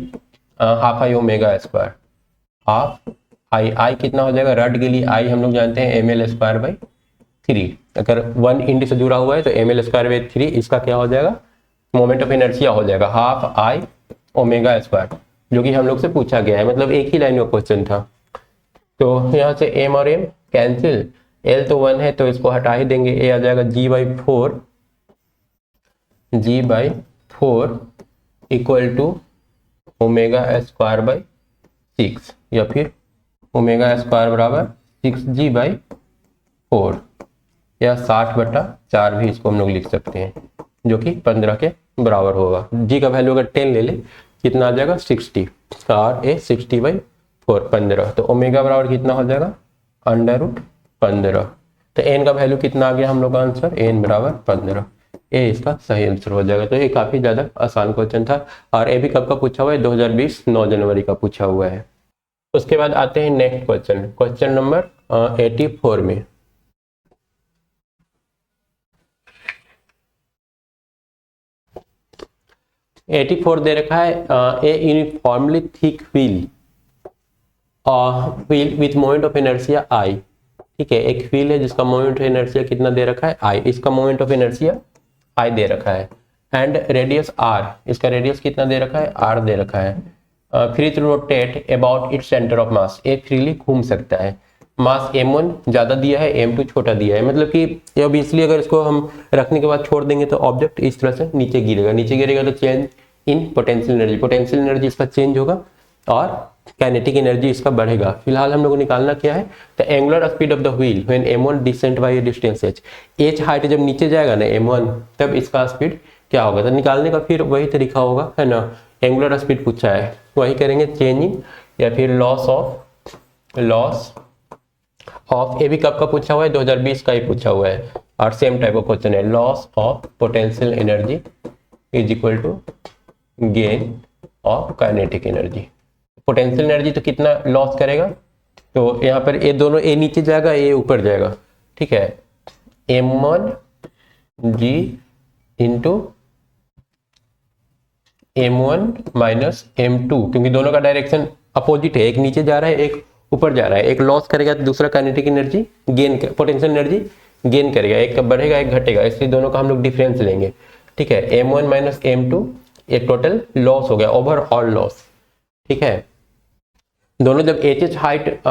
Speaker 1: half I omega square, half I कितना हो जाएगा, rod के लिए आई हम लोग जानते हैं ml²/3, अगर 1 इंड से जुड़ा हुआ है तो ml²/3, इसका क्या हो जाएगा मोमेंट ऑफ इनर्शिया हो जाएगा हाफ आई ओमेगा स्क्वायर, जो कि हम लोग से पूछा गया है, मतलब एक ही लाइन का क्वेश्चन था। तो यहाँ से m और m कैंसिल, l तो 1 है तो इसको हटा ही देंगे, a आ जाएगा g/4 इक्वल टू ω²/6, या फिर ω² बराबर 6g/4, या 60/4 भी इसको हम लोग लिख सकते हैं, जो कि 15 के बराबर होगा। g का वैल्यू अगर 10 ले ले कितना आ जाएगा 60, और a 60/4 15, तो ओमेगा बराबर कितना हो जाएगा √15। तो n का वैल्यू कितना आ गया हम लोग का आंसर, n बराबर 15, ये इसका सही आंसर हो जाएगा। तो ये काफी ज्यादा आसान क्वेश्चन था, और ये भी कब का पूछा हुआ है 2020 9 जनवरी का पूछा हुआ है। उसके बाद आते हैं नेक्स्ट क्वेश्चन, क्वेश्चन नंबर 84 में। दे रखा है ए uniformly thick wheel with moment of inertia आई, ठीक है, एक व्हील है जिसका मोमेंट ऑफ इनर्शिया कितना दे रखा है आई, इसका मोमेंट ऑफ इनर्शिया आई दे रखा है, एंड रेडियस आर, इसका रेडियस कितना दे रखा है आर दे रखा है, free to rotate about its centre of mass, ये फ्रीली घूम सकता है, मास m1 ज्यादा दिया है m2 छोटा दिया है, मतलब कि अब इसलिए अगर इसको हम रखने के बाद छोड़ देंगे तो ऑब्जेक्ट इस तरह से नीचे गिरेगा तो चेंज इन पोटेंशियल एनर्जी इसका चेंज होगा, और काइनेटिक एनर्जी इसका बढ़ेगा। फिलहाल हम लोग को निकालना क्या है, the angular speed of the wheel when m1 descent by distance h height जब नीचे जाएगा ना m1 तब इसका स्पीड क्या होगा। तो निकालने का फिर वही तरीका होगा, है ना, एंगुलर स्पीड पूछा है वही करेंगे, चेंज इन या फिर लॉस ऑफ, ये भी कब का पूछा हुआ है 2020 का ही पूछा हुआ है, और सेम टाइप ऑफ क्वेश्चन है, loss of potential energy is equal to gain of kinetic energy. Potential energy तो कितना लॉस करेगा, तो यहाँ पर ये दोनों ए नीचे जाएगा ए ऊपर जाएगा, ठीक है, m1 g into m1 minus m2, क्योंकि दोनों का डायरेक्शन अपोजिट है, एक नीचे जा रहा है एक ऊपर जा रहा है, एक लॉस करेगा तो दूसरा kinetic energy gain, potential energy gain करेगा, एक का बढ़ेगा एक घटेगा, इसलिए दोनों का हम लोग डिफरेंस लेंगे, ठीक है, m1 माइनस m2 एक टोटल लॉस हो गया, ओवरऑल लॉस, ठीक है। दोनों जब एच हाइट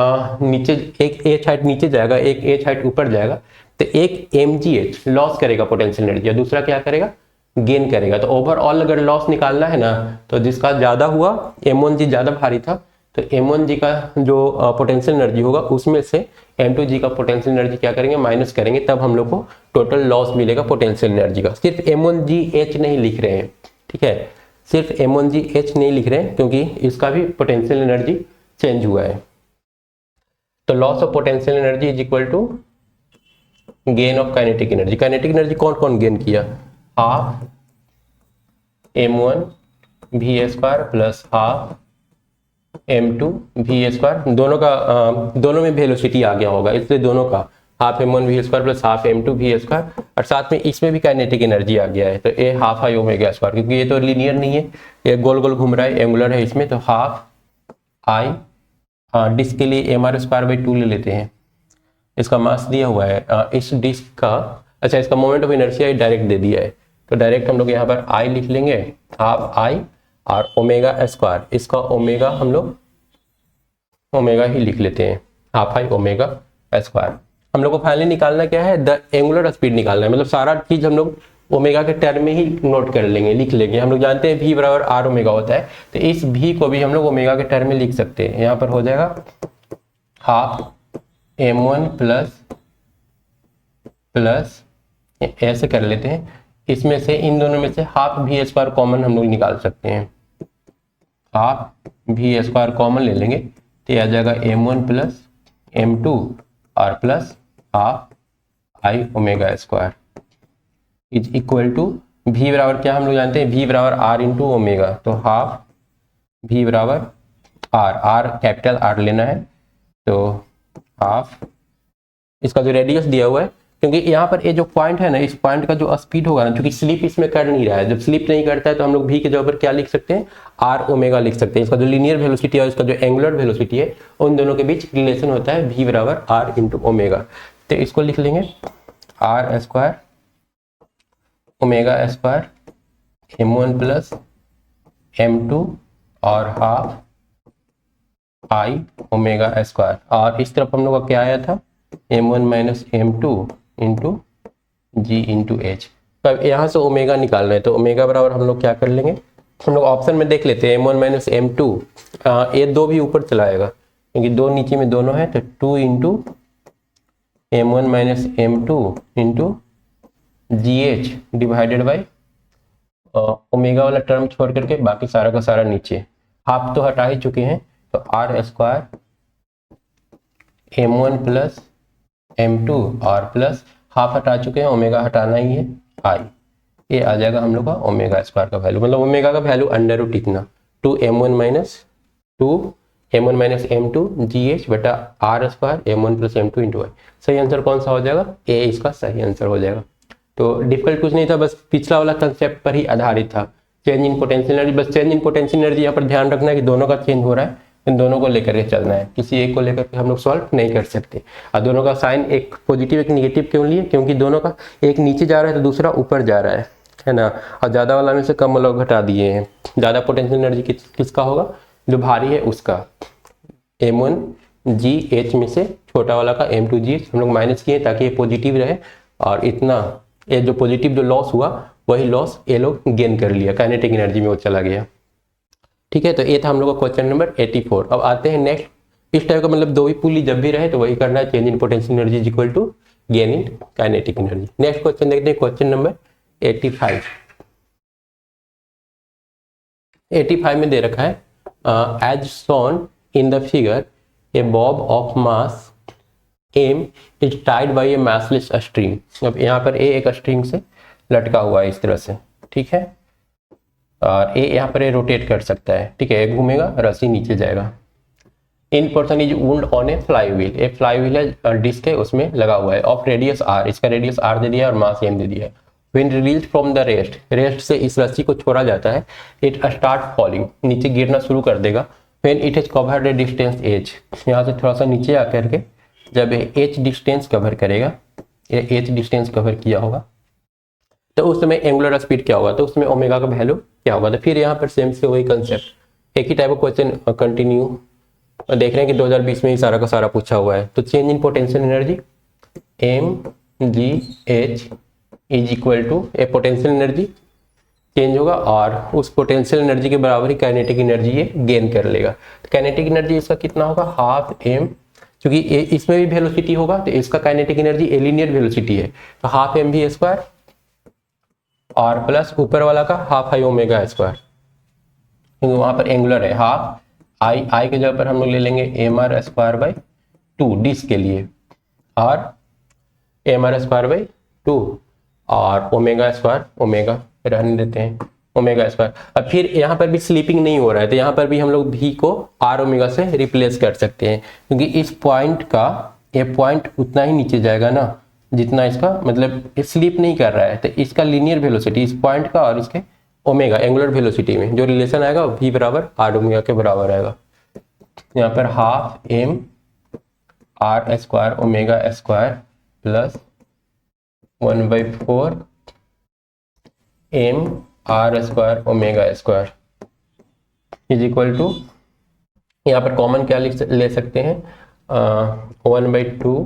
Speaker 1: नीचे, एक एच हाइट नीचे जाएगा एक एच हाइट ऊपर जाएगा, तो एक mgh लॉस करेगा पोटेंशियल एनर्जी, दूसरा क्या करेगा गेन करेगा। तो ओवरऑल अगर लॉस निकालना है ना तो जिसका ज्यादा हुआ m1g ज्यादा भारी था तो m1g का जो पोटेंशियल एनर्जी होगा उसमें से m2g का पोटेंशियल एनर्जी क्या करेंगे माइनस करेंगे, तब हम लोग को टोटल लॉस मिलेगा पोटेंशियल एनर्जी का। सिर्फ m1gh नहीं लिख रहे हैं, ठीक है, सिर्फ M1G नहीं लिख रहे हैं क्योंकि इसका भी पोटेंशियल एनर्जी चेंज हुआ है। तो loss of potential energy is equal to gain of kinetic energy. Kinetic energy कौन कौन गेन किया, half m1v² plus half m2v²। दोनों में वेलोसिटी आ गया होगा, इसलिए दोनों का half m1v² plus half m2v², और साथ में इसमें भी काइनेटिक एनर्जी आ गया है। तो ये हाफ आई ओमेगा स्क्वायर, क्योंकि ये तो लीनियर नहीं है, ये गोल गोल घूम रहा है, एंगुलर है इसमें, तो हाफ आई, डिस्क के लिए mr²/2 ले लेते हैं। इसका मास दिया हुआ है इस डिस्क का, अच्छा इसका मोमेंट ऑफ इनर्शिया डायरेक्ट दे दिया है, तो डायरेक्ट हम लोग यहाँ पर आई लिख लेंगे, हाफ आई और ओमेगा स्क्वायर। इसका ओमेगा हम लोग ओमेगा ही लिख लेते हैं, हाफ आई ओमेगा स्क्वायर। हम लोग को फाइनली निकालना क्या है, द एंगुलर स्पीड निकालना है, मतलब सारा चीज हम लोग ओमेगा के टर्म में ही नोट कर लेंगे, लिख लेंगे। हम लोग जानते हैं v बराबर r ओमेगा होता है, तो इस v को भी हम लोग ओमेगा के टर्म में लिख सकते हैं। यहाँ पर हो जाएगा हाफ m1 प्लस ऐसे कर लेते हैं, इसमें से इन दोनों में से हाफ v² कॉमन हम लोग निकाल सकते हैं, हाफ v² कॉमन ले लेंगे तो यह आ जाएगा m1 प्लस m2 और plus half I omega square is equal to v बराबर क्या हम लोग जानते हैं, v बराबर r इंटू ओमेगा, तो हाफ v बराबर r कैपिटल R लेना है, तो हाफ इसका जो रेडियस दिया हुआ है, क्योंकि यहाँ पर ये जो पॉइंट है ना, इस पॉइंट का जो स्पीड होगा ना, क्योंकि स्लिप इसमें कर नहीं रहा है, जब स्लिप नहीं करता है तो हम लोग v के जगह पर क्या लिख सकते हैं, r ओमेगा लिख सकते हैं। इसका जो लीनियर वेलोसिटी है और इसका जो एंगुलर वेलोसिटी है, उन दोनों के बीच रिलेशन होता है v बराबर r इंटू ओमेगा। तो इसको लिख लेंगे r² omega square m1 plus m2 और हाफ आई ओमेगा स्क्वायर, और इस तरफ हम लोग का क्या आया था, m1 minus m2 into g into h। तो अब यहाँ से ओमेगा निकालना है, तो ओमेगा बराबर हम लोग क्या कर लेंगे, हम लोग ऑप्शन में देख लेते हैं, m1 माइनस m2, ये दो भी ऊपर चलाएगा क्योंकि दो नीचे में दोनों है, तो 2 into m1 minus m2 into gh divided by omega वाला टर्म छोड़ करके बाकी सारा का सारा नीचे, हाफ तो हटा ही चुके हैं, तो r² m1 प्लस m2 और प्लस हाफ हटा चुके हैं, ओमेगा हटाना ही है आई, ये आ जाएगा हम लोग का ओमेगा स्क्वायर का वैल्यू, मतलब ओमेगा का वैल्यू अंडर रूट इतना 2 m1 माइनस m2 gh बटा r² m1 plus m2 into आई। सही आंसर कौन सा हो जाएगा, ए इसका सही आंसर हो जाएगा। तो डिफिकल्ट कुछ नहीं था, बस पिछला वाला कंसेप्ट पर ही आधारित था, चेंज इन पोटेंशियल एनर्जी। बस चेंज इन पोटेंशियल एनर्जी यहाँ पर ध्यान रखना है कि दोनों का चेंज हो रहा है, इन दोनों को लेकर के चलना है, किसी एक को लेकर के हम लोग सॉल्व नहीं कर सकते। और दोनों का साइन एक पॉजिटिव एक निगेटिव क्यों लिए, क्योंकि दोनों का एक नीचे जा रहा है तो दूसरा ऊपर जा रहा है ना, और ज़्यादा वाला में से कम वाला घटा दिए हैं। ज़्यादा पोटेंशियल एनर्जी किसका होगा, जो भारी है उसका, m1G में से छोटा वाला का m2G हम लोग माइनस किए ताकि ये पॉजिटिव रहे, और इतना ये जो पॉजिटिव जो लॉस हुआ वही लॉस ये लोग गेन कर लिया, काइनेटिक एनर्जी में वो चला गया। ठीक है, तो ये था हम लोग का क्वेश्चन नंबर 84। अब आते हैं नेक्स्ट, इस टाइप का मतलब दो ही पुली जब भी रहे तो वही करना है, change in potential energy is equal to gain in kinetic energy. Next question देखते हैं, क्वेश्चन नंबर 85। 85 में दे रखा है, as shown in the figure a bob of mass m is tied by a massless string. अब यहाँ पर ए एक स्ट्रिंग से लटका हुआ है इस तरह से, ठीक है, और ये यहाँ पर रोटेट कर सकता है, ठीक है, घूमेगा, रस्सी नीचे जाएगा। In person is wound on A fly wheel, एक फ्लाई व्हील है, डिस्क है, उसमें लगा हुआ है, ऑफ रेडियस r, इसका रेडियस r दे दिया है और मास m दे दिया है। When release from the rest से इस रस्सी को छोड़ा जाता है, इट स्टार्ट फॉलिंग, नीचे गिरना शुरू कर देगा। When it has covered A distance h, यहाँ से थोड़ा सा नीचे आकर के जब h डिस्टेंस कवर करेगा, ये h डिस्टेंस कवर किया होगा, तो उस समय एंगुलर स्पीड क्या होगा, तो उसमें ओमेगा का वैल्यू क्या होगा। तो फिर यहाँ पर सेम से वही कंसेप्ट, एक ही टाइप का क्वेश्चन कंटिन्यू देख रहे हैं कि 2020 में ही सारा का सारा पूछा हुआ है। तो change in potential energy mgh is equal to a potential energy change होगा, और उस पोटेंशियल एनर्जी के बराबर ही काइनेटिक एनर्जी ये गेन कर लेगा। तो काइनेटिक एनर्जी इसका कितना होगा, हाफ m, क्योंकि इसमें भी वेलोसिटी होगा तो इसका काइनेटिक एनर्जी लीनियर वेलोसिटी है, तो हाफ mv² और प्लस ऊपर वाला का हाफ आई ओमेगा स्क्वायर, क्योंकि वहाँ पर एंगुलर है। हाफ आई के जगह पर हम लोग ले लेंगे M R square by 2 disc के लिए, और एम आर स्क्वायर बाई 2 और ओमेगा स्क्वायर, ओमेगा रहने देते हैं ओमेगा स्क्वायर। अब फिर यहाँ पर भी स्लीपिंग नहीं हो रहा है तो यहाँ पर भी हम लोग भी को आर ओमेगा से रिप्लेस कर सकते हैं, क्योंकि इस पॉइंट का ये पॉइंट उतना ही नीचे जाएगा ना जितना इसका, मतलब स्लीप नहीं कर रहा है, तो इसका लीनियर वेलोसिटी इस पॉइंट का और इसके ओमेगा एंगुलर वेलोसिटी में जो रिलेशन आएगा v बराबर आर ओमेगा के बराबर आएगा। यहाँ पर half M R square omega square plus 1/4 M R square omega square is equal to, यहाँ पर कॉमन क्या ले सकते हैं 1/2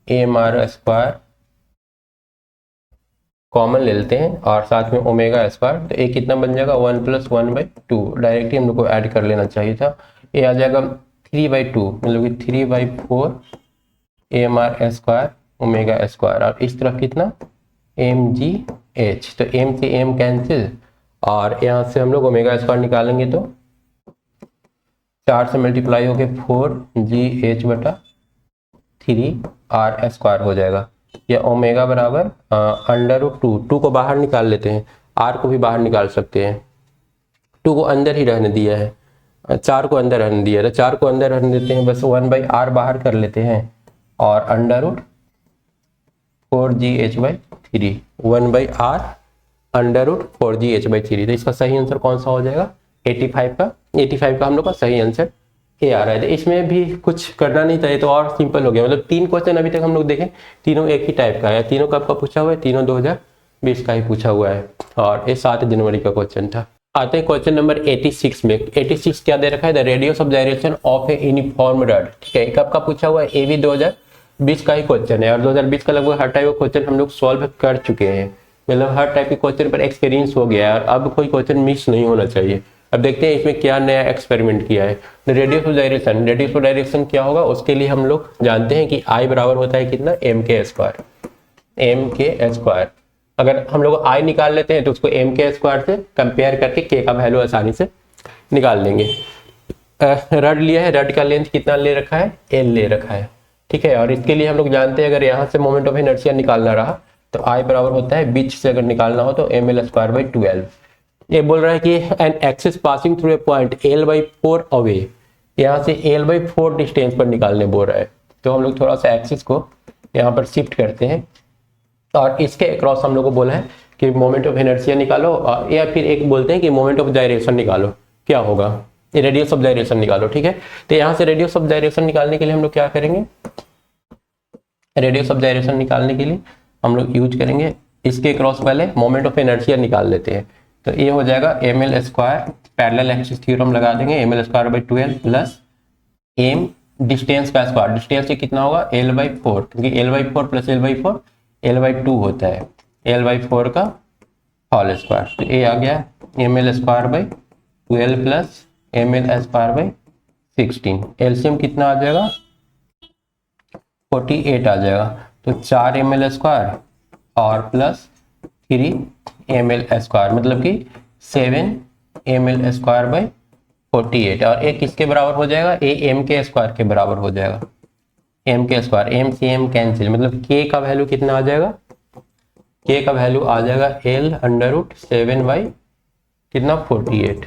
Speaker 1: एम आर स्क्वायर कॉमन ले लेते हैं और साथ में ओमेगा स्क्वायर, तो एक कितना बन जाएगा 1 + 1/2। डायरेक्टली हम लोग को ऐड कर लेना चाहिए था, ये आ जाएगा 3/2 मतलब कि 3/4 M R square omega square, और इस तरफ कितना mgh, तो m से m कैंसिल और यहाँ से हम लोग ओमेगा स्क्वायर निकालेंगे तो 4 से मल्टीप्लाई होके 4gh/3 r² हो जाएगा। या ओमेगा बराबर √2 को बाहर निकाल लेते हैं, r को भी बाहर निकाल सकते हैं, 2 को अंदर ही रहने दिया है, 4 को अंदर रहने दिया है, तो 4 को अंदर रहने देते हैं, बस 1/r बाहर कर लेते हैं और √4gh/3 1/r √4gh/3, तो इसका सही आंसर कौन सा हो जाएगा 85 का हम लोग का सही आंसर ए आ रहा है। तो इसमें भी कुछ करना नहीं था, तो और सिंपल हो गया, मतलब 3 क्वेश्चन अभी तक हम लोग देखें, तीनों एक ही टाइप का है, तीनों कब का पूछा हुआ है, तीनों 2020 का ही पूछा हुआ है और ये 7 जनवरी का क्वेश्चन था। आते हैं क्वेश्चन नंबर 86 में। 86 क्या दे रखा है, the radius of direction of a uniform rod, ठीक है, कब का पूछा हुआ है, ये भी 2020 का ही क्वेश्चन है और 2020 का लगभग हर टाइप का क्वेश्चन हम लोग सॉल्व कर चुके हैं, मतलब हर टाइप के क्वेश्चन पर एक्सपीरियंस हो गया है और अब कोई क्वेश्चन मिस नहीं होना चाहिए। अब देखते हैं इसमें क्या नया एक्सपेरिमेंट किया है। Radius of direction, radius of direction क्या होगा, उसके लिए हम लोग जानते हैं कि I बराबर होता है कितना m² अगर हम लोग I निकाल लेते हैं तो उसको m² से कंपेयर करके k का वैल्यू आसानी से निकाल लेंगे। रड लिया है, रड का लेंथ कितना ले रखा है, L ले रखा है, ठीक है, और इसके लिए हम लोग जानते हैं अगर यहाँ से मोमेंट ऑफ इनर्शिया निकालना रहा तो I बराबर होता है, बीच से अगर निकालना हो तो ml²/12। ये बोल रहा है कि N axis passing through a point L/4 away, यहाँ से L/4 डिस्टेंस पर निकालने बोल रहा है, तो हम लोग थोड़ा सा एक्सिस को यहाँ पर शिफ्ट करते हैं और इसके अक्रॉस हम लोग को बोला है कि मोमेंट ऑफ इनर्शिया निकालो, या फिर एक बोलते हैं कि मोमेंट ऑफ डायरेक्शन निकालो, क्या होगा रेडियस ऑफ डायरेक्शन निकालो, ठीक है। तो यहाँ से रेडियस ऑफ डायरेक्शन निकालने के लिए हम लोग क्या करेंगे, रेडियस ऑफ डायरेक्शन निकालने के लिए हम लोग यूज करेंगे इसके क्रॉस पहले मोमेंट ऑफ इनर्शिया निकाल लेते हैं, तो ये हो जाएगा ml² पैरेलल एक्सिस थ्योरम लगा देंगे, ml²/12 प्लस m डिस्टेंस का स्क्वायर, डिस्टेंस ये कितना होगा L/4, क्योंकि L/4 प्लस L/4 L/2 होता है, L/4 का होल स्क्वायर, तो ये आ गया ml²/12 प्लस ml²/16, एलसीएम कितना आ जाएगा 48 आ जाएगा, तो 4 ml² और प्लस 3 ml² मतलब कि 7 ml²/48, और एक किसके बराबर हो जाएगा, ए m² के बराबर हो जाएगा, m², m से m कैंसिल, मतलब k का वैल्यू कितना आ जाएगा, k का वैल्यू आ जाएगा L√7 कितना 48,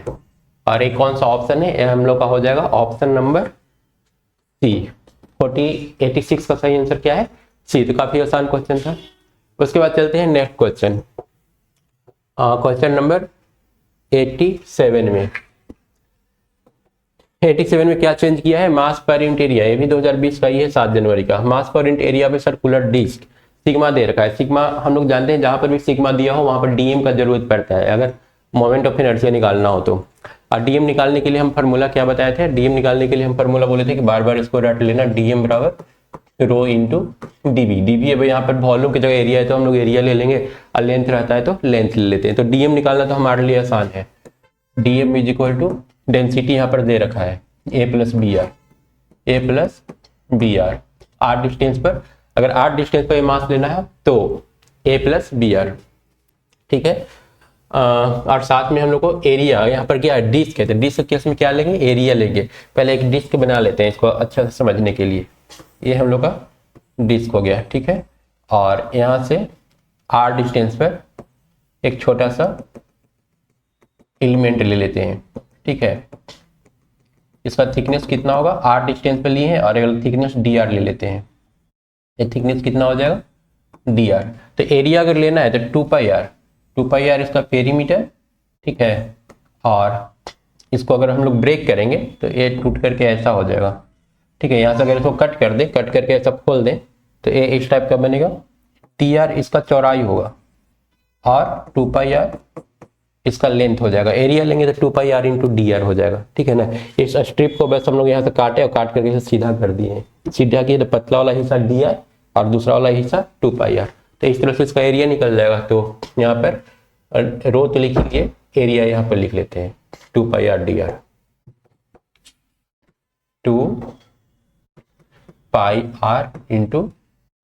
Speaker 1: और एक कौन सा ऑप्शन है, ये हम लोग का हो जाएगा ऑप्शन नंबर सी। 86 का सही आंसर क्या है, सी। तो काफी आसान क्वेश्चन था। उसके बाद चलते हैं नेक्स्ट क्वेश्चन, क्वेश्चन नंबर 87 में। 87 में क्या चेंज किया है, मास पर यूनिट एरिया, ये भी 2020 का ही है, 7 जनवरी का। मास पर यूनिट एरिया पे सर्कुलर डिस्क सिग्मा दे रखा है, सिग्मा हम लोग जानते हैं जहां पर भी सिग्मा दिया हो वहां पर डीएम का जरूरत पड़ता है अगर मोमेंट ऑफ इनर्शिया निकालना हो तो। और डीएम निकालने के लिए हम फार्मूला क्या बताए थे, डीएम निकालने के लिए हम फार्मूला बोले थे कि बार बार इसको रट लेना, डीएम बराबर रो इंटू डीबी। डीबी है यहाँ पर वॉल्यूम की जगह एरिया है तो हम लोग एरिया ले लेंगे, और लेंथ रहता है तो लेंथ ले लेते हैं। तो डीएम निकालना तो हमारे लिए आसान है, dm is equal to density यहाँ पर दे रखा है a plus b r, r distance पर, अगर आर डिस्टेंस पर मास लेना है तो ए प्लस बी आर, ठीक है। और साथ में हम लोग को एरिया, यहाँ पर क्या है डिस्क है, तो डिस्क के केस में क्या लेंगे, एरिया लेंगे। पहले एक डिस्क बना लेते हैं इसको अच्छा से समझने के लिए। ये हम लोग का डिस्क हो गया, ठीक है। और यहाँ से r डिस्टेंस पर एक छोटा सा एलिमेंट ले लेते हैं, ठीक है। इसका थिकनेस कितना होगा, r डिस्टेंस पे लिए हैं, और एक थिकनेस dr ले लेते हैं। ये थिकनेस कितना हो जाएगा, dr। तो एरिया अगर लेना है तो 2 पाई आर इसका पेरीमीटर, ठीक है। और इसको अगर हम लोग ब्रेक करेंगे तो ये टूट करके ऐसा हो जाएगा, ठीक है। यहाँ से अगर इसको कट कर दें, कट करके ऐसा खोल दें तो ये इस टाइप का बनेगा। टी आर इसका चौड़ाई होगा और 2 पाई आर इसका लेंथ हो जाएगा। एरिया लेंगे तो 2 pi r into d are हो जाएगा, ठीक है ना। इस स्ट्रिप को बस हम लोग यहाँ से काटे और काट करके सीधा कर दिए, सीधा किए तो पतला वाला हिस्सा डी आर और दूसरा वाला हिस्सा 2 पाई आर। तो इस तरह से इसका एरिया निकल जाएगा। तो यहाँ पर रो तो लिखिए, एरिया यहाँ पर लिख लेते हैं 2 pi r d r, 2 pi r into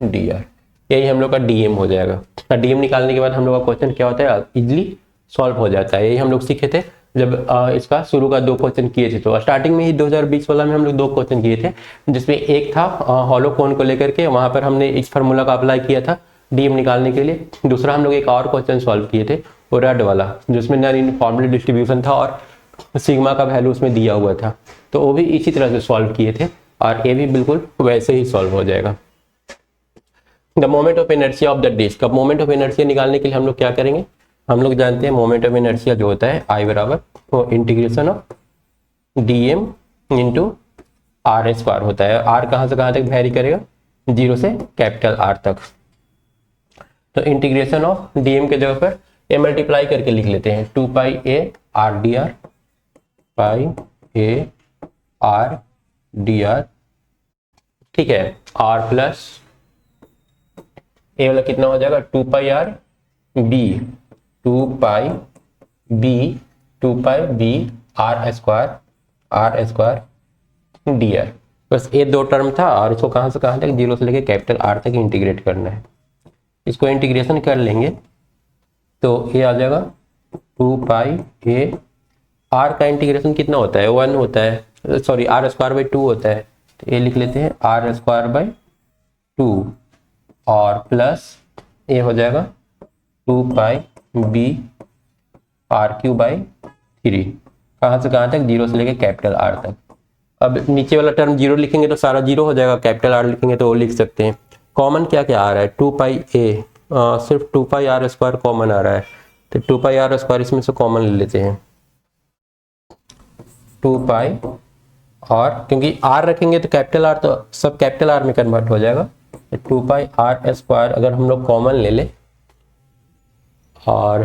Speaker 1: d r. यही हम लोग का डीएम हो जाएगा। डीएम निकालने के बाद हम लोग का क्वेश्चन क्या होता है, इजिली सॉल्व हो जाता है। यही हम लोग सीखे थे जब इसका शुरू का 2 क्वेश्चन किए थे। तो स्टार्टिंग में ही 2020 वाला में हम लोग 2 क्वेश्चन किए थे, जिसमें एक था हॉलो कोन को लेकर के, वहां पर हमने इस फार्मूला का अप्लाई किया था डीएम निकालने के लिए। दूसरा हम लोग एक और क्वेश्चन सॉल्व किए थे वो रेड वाला, जिसमें नॉन यूनिफॉर्मली डिस्ट्रीब्यूशन था और सिग्मा का वैल्यू उसमें दिया हुआ था। तो वो भी इसी तरह से सॉल्व किए थे और ये भी बिल्कुल वैसे ही सॉल्व हो जाएगा। The moment of inertia of the disc. अब मोमेंट ऑफ इनर्शिया निकालने के लिए हम लोग क्या करेंगे, हम लोग जानते हैं मोमेंट ऑफ इनर्शिया जो होता है I बराबर वो integration of dm into R square होता है। r कहाँ से कहाँ तक वेरी करेगा, 0 से कैपिटल R तक। तो इंटीग्रेशन ऑफ dm के जगह पर ये मल्टीप्लाई करके लिख लेते हैं 2 पाई a r dr, pi a r dr, ठीक है। r प्लस ए वाला कितना हो जाएगा 2 पाई r b, 2 पाई b r स्क्वायर dr। बस ये 2 टर्म था और इसको कहाँ से कहाँ तक, 0 से लेके कैपिटल R तक इंटीग्रेट करना है। इसको इंटीग्रेशन कर लेंगे तो ये आ जाएगा 2 पाई a, r का इंटीग्रेशन कितना होता है 1 होता है, सॉरी r स्क्वायर बाई 2 होता है। तो ये लिख लेते हैं r स्क्वायर बाई 2 और प्लस ये हो जाएगा 2 पाई b r क्यू बाई 3, कहाँ से कहाँ तक, 0 से लेके कैपिटल R तक। अब नीचे वाला टर्म 0 लिखेंगे तो सारा 0 हो जाएगा, कैपिटल R लिखेंगे तो वो लिख सकते हैं। कॉमन क्या क्या आ रहा है, 2 पाई a, सिर्फ 2 पाई r स्क्वायर कॉमन आ रहा है, तो 2 पाई r स्क्वायर इसमें से कॉमन ले लेते हैं। 2 पाई और क्योंकि r रखेंगे तो कैपिटल R तो सब कैपिटल R में कन्वर्ट हो जाएगा। 2 पाई r स्क्वायर अगर हम लोग कॉमन ले लें और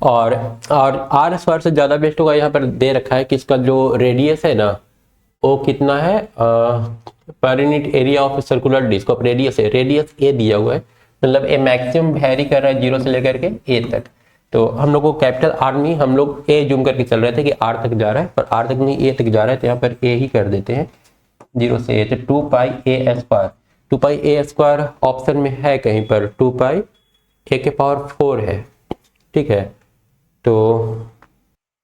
Speaker 1: r स्क्वायर से ज़्यादा बेस्ट होगा। यहाँ पर दे रखा है कि इसका जो रेडियस है ना वो कितना है, per unit area of circular disc of radius है, रेडियस a दिया हुआ है, मतलब ए मैक्सिमम वेरी कर रहा है 0 से लेकर के a तक। तो हम लोग को कैपिटल R नहीं, हम लोग a जूम करके चल रहे थे कि r तक जा रहा है, पर r तक नहीं a तक जा रहा है, तो यहाँ पर a ही कर देते हैं 0 से a। तो 2 पाई a square, 2 pi a square option में है कहीं पर, 2 पाई a के पावर 4 है, ठीक है। तो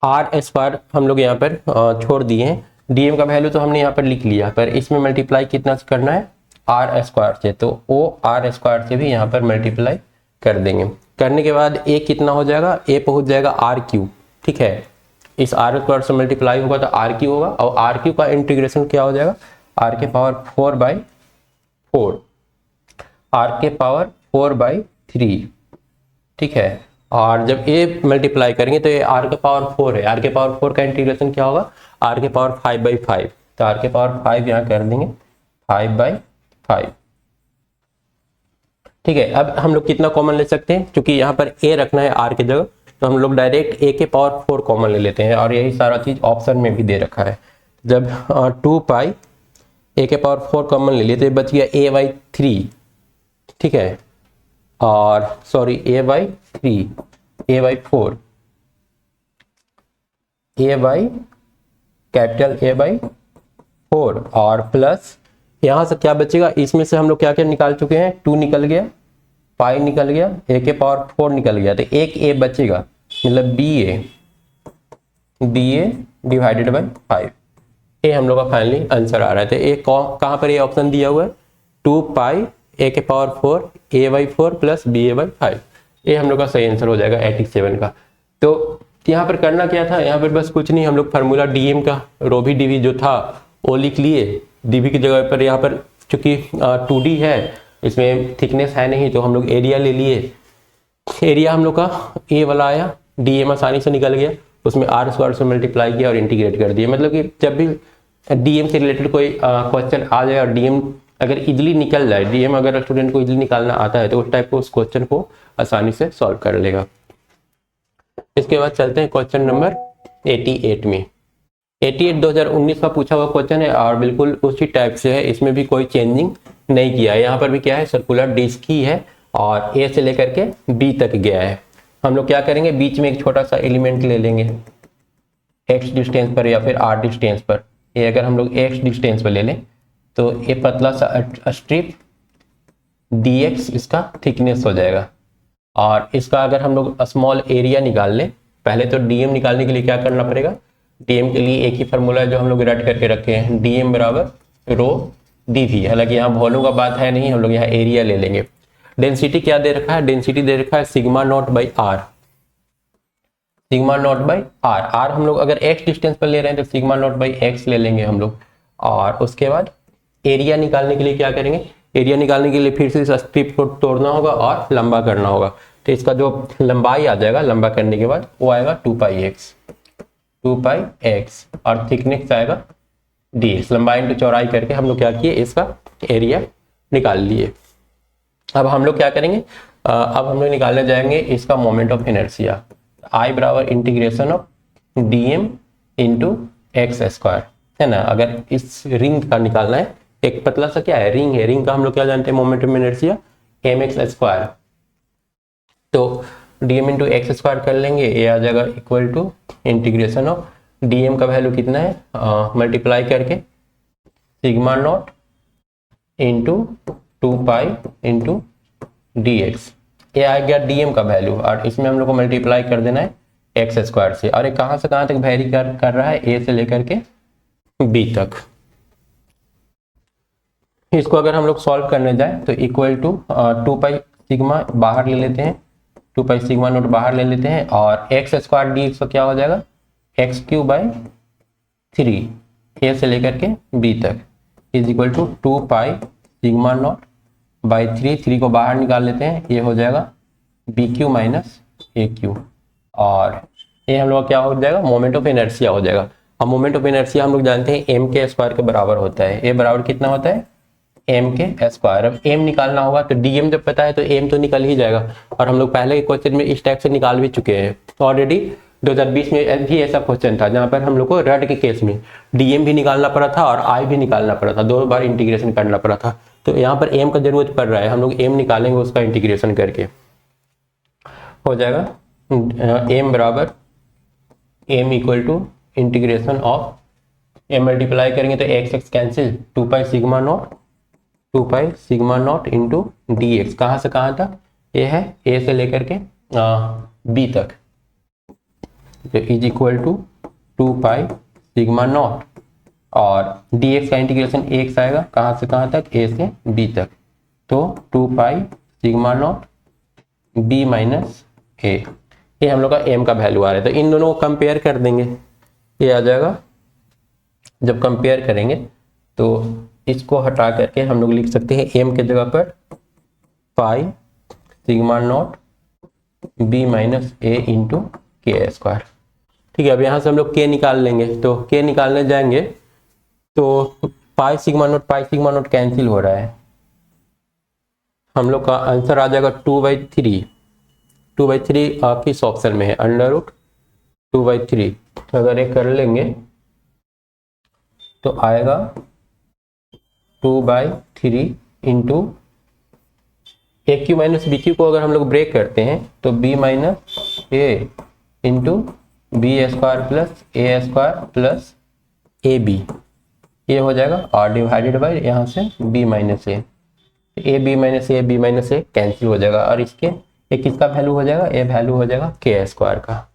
Speaker 1: r स्क्वायर हम लोग यहाँ पर छोड़ दिए हैं, dm का वैल्यू तो हमने यहाँ पर लिख लिया, पर इसमें मल्टीप्लाई कितना से करना है r स्क्वायर से, तो वो r स्क्वायर से भी यहाँ पर मल्टीप्लाई कर देंगे। करने के बाद a कितना हो जाएगा, a पहुँच जाएगा r क्यू, ठीक है। इस r स्क्वायर से मल्टीप्लाई होगा तो r क्यू होगा, और r क्यू का इंटीग्रेशन क्या हो जाएगा, r के पावर 4/4, r के पावर 4/3, ठीक है। और जब a मल्टीप्लाई करेंगे तो ये r के पावर 4 है, r के पावर 4 का इंटीग्रेशन क्या होगा, r के पावर 5/5, तो r के पावर 5 यहाँ कर देंगे 5/5, ठीक है। अब हम लोग कितना कॉमन ले सकते हैं, क्योंकि यहाँ पर a रखना है r की जगह, तो हम लोग डायरेक्ट a के पावर 4 कॉमन ले लेते हैं, और यही सारा चीज ऑप्शन में भी दे रखा है। जब 2 पाई a के पावर 4 कॉमन ले लिए तो बच गया a/3, ठीक है, और सॉरी a/3, a/4, a/4 और प्लस यहाँ से क्या बचेगा, इसमें से हम लोग क्या क्या निकाल चुके हैं, 2 निकल गया, पाई निकल गया, a के पावर 4 निकल गया, तो एक a बचेगा, मतलब बी ए डिवाइडेड बाई 5। ये हम लोग का फाइनली आंसर आ रहा है। तो ये कहाँ पर ये ऑप्शन दिया हुआ है, 2 पाई ए के power 4 A by 4 plus B A by 5। ये हम लोग का सही आंसर हो जाएगा 87 का। तो यहाँ पर करना क्या था, यहाँ पर बस कुछ नहीं, हम लोग फार्मूला डीएम का रो भी डीवी जो था वो लिख लिए। डीवी की जगह पर यहाँ पर चूंकि 2D है, इसमें थिकनेस है नहीं, तो हम लोग एरिया ले लिए। एरिया हम लोग का ए वाला आया, डीएम आसानी से निकल गया, उसमें आर स्क्वायर से मल्टीप्लाई किया और इंटीग्रेट कर दिया। मतलब कि जब भी डीएम से रिलेटेड कोई क्वेश्चन आ जाए और डीएम अगर इजीली निकल जाए, डीएम अगर स्टूडेंट को इजीली निकालना आता है तो उस टाइप को उस क्वेश्चन को आसानी से सॉल्व कर लेगा। इसके बाद चलते हैं क्वेश्चन नंबर 88 में। 88 2019 का पूछा हुआ क्वेश्चन है और बिल्कुल उसी टाइप से है, इसमें भी कोई चेंजिंग नहीं किया है। यहाँ पर भी क्या है, सर्कुलर डिस्क ही है और ए से लेकर के बी तक गया है। हम लोग क्या करेंगे, बीच में एक छोटा सा एलिमेंट ले लेंगे एक्स डिस्टेंस पर या फिर आर डिस्टेंस पर। ये अगर हम लोग एक्स डिस्टेंस पर ले लें तो ये पतला सा स्ट्रिप dx इसका थिकनेस हो जाएगा। और इसका अगर हम लोग स्मॉल एरिया निकाल लें, पहले तो डीएम निकालने के लिए क्या करना पड़ेगा, डीएम के लिए एक ही फार्मूला है जो हम लोग रट करके रखे हैं, डीएम बराबर रो डीवी। हालांकि यहाँ वॉल्यूम का बात है नहीं, हम लोग यहाँ एरिया ले लेंगे। डेंसिटी क्या दे रखा है, डेंसिटी दे रखा है sigma naught by R, sigma naught by R. R हम लोग अगर एक्स डिस्टेंस पर ले रहे हैं तो सिग्मा नॉट बाई एक्स ले लेंगे हम लोग। और उसके बाद एरिया निकालने के लिए क्या करेंगे, एरिया निकालने के लिए फिर से इस स्ट्रिप को तोड़ना होगा और लंबा करना होगा। तो इसका जो लंबाई आ जाएगा, लंबा करने के बाद वो आएगा 2 पाई एक्स और थिकनेस आएगा dx। लंबाई इंटू चौड़ाई करके हम लोग क्या किए, इसका एरिया निकाल लिए। अब हम लोग क्या करेंगे, अब हम लोग निकालने जाएंगे इसका मोमेंट ऑफ इनर्शिया। आई बराबर integration of dm into x square, है ना। अगर इस रिंग का निकालना है, एक पतला सा क्या है, रिंग है, रिंग का हम लोग क्या जानते हैं, moment of inertia mx square. तो dm इंटू एक्स स्क्वायर कर लेंगे, ये आ जाएगा equal to integration of dm का वैल्यू कितना है, मल्टीप्लाई करके sigma naught into 2 pi into dx। ये आ गया dm का वैल्यू और इसमें हम लोग को मल्टीप्लाई कर देना है एक्स स्क्वायर से। और ये कहाँ से कहाँ तक वेरी कर रहा है, a से लेकर के b तक। इसको अगर हम लोग सॉल्व करने जाए तो इक्वल टू 2 पाई सिग्मा बाहर ले लेते हैं, 2 पाई सिग्मा नोट बाहर ले लेते हैं और एक्स स्क्वायर dx का क्या हो जाएगा, एक्स क्यूब बाई 3 ए से लेकर के बी तक is equal to 2 pi sigma naught by 3 को बाहर निकाल लेते हैं, ये हो जाएगा B cube minus A cube. और ये हम लोग क्या हो जाएगा, मोमेंट ऑफ इनर्शिया हो जाएगा। अब मोमेंट ऑफ इनर्शिया हम लोग जानते हैं एम के स्क्वायर के बराबर होता है। ये बराबर कितना होता है, एम के स्क्वायर। अब एम निकालना होगा तो डीएम जब पता है तो एम तो निकल ही जाएगा। और हम लोग पहले के क्वेश्चन में इस टाइप से निकाल भी चुके हैं ऑलरेडी। 2020 में भी ऐसा क्वेश्चन था जहां पर हम लोग को रड के केस में डीएम भी निकालना पड़ा था और आई भी निकालना पड़ा था, 2 बार इंटीग्रेशन करना पड़ा था। तो यहाँ पर एम का जरूरत पड़ रहा है, हम लोग एम निकालेंगे, उसका इंटीग्रेशन करके हो जाएगा एम बराबर M equal to integration of M multiply करेंगे तो X X cancel, 2 pi sigma naught 2 pi sigma naught into D X. कहाँ से कहाँ तक, ये है ए से लेकर के बी तक, तो is equal to 2 pi sigma naught और डी एक्स का इंटीग्रेशन एक्स आएगा कहाँ से कहाँ तक, ए से बी तक, तो 2 pi sigma naught b minus a. ये हम लोग का एम का वैल्यू आ रहा है। तो इन दोनों को कंपेयर कर देंगे, ये आ जाएगा। जब कंपेयर करेंगे तो इसको हटा करके हम लोग लिख सकते हैं एम के जगह पर पाई sigma naught b minus A into के स्क्वायर। ठीक है, अब यहाँ से हम लोग के निकाल लेंगे। तो के निकालने जाएंगे तो पाई सिग्मा नॉट कैंसिल हो रहा है, हम लोग का आंसर आ जाएगा 2/3। 2/3 किस ऑप्शन में है, अंडर रूट 2/3। अगर ये कर लेंगे तो आएगा 2/3 into A cube minus B cube को अगर हम लोग ब्रेक करते हैं तो B minus A into B square plus A square plus A B, ये हो जाएगा और डिवाइडेड बाई यहाँ से B minus A B minus A cancel हो जाएगा और इसके ये किसका वैल्यू हो जाएगा, ये वैल्यू हो जाएगा के स्क्वायर का।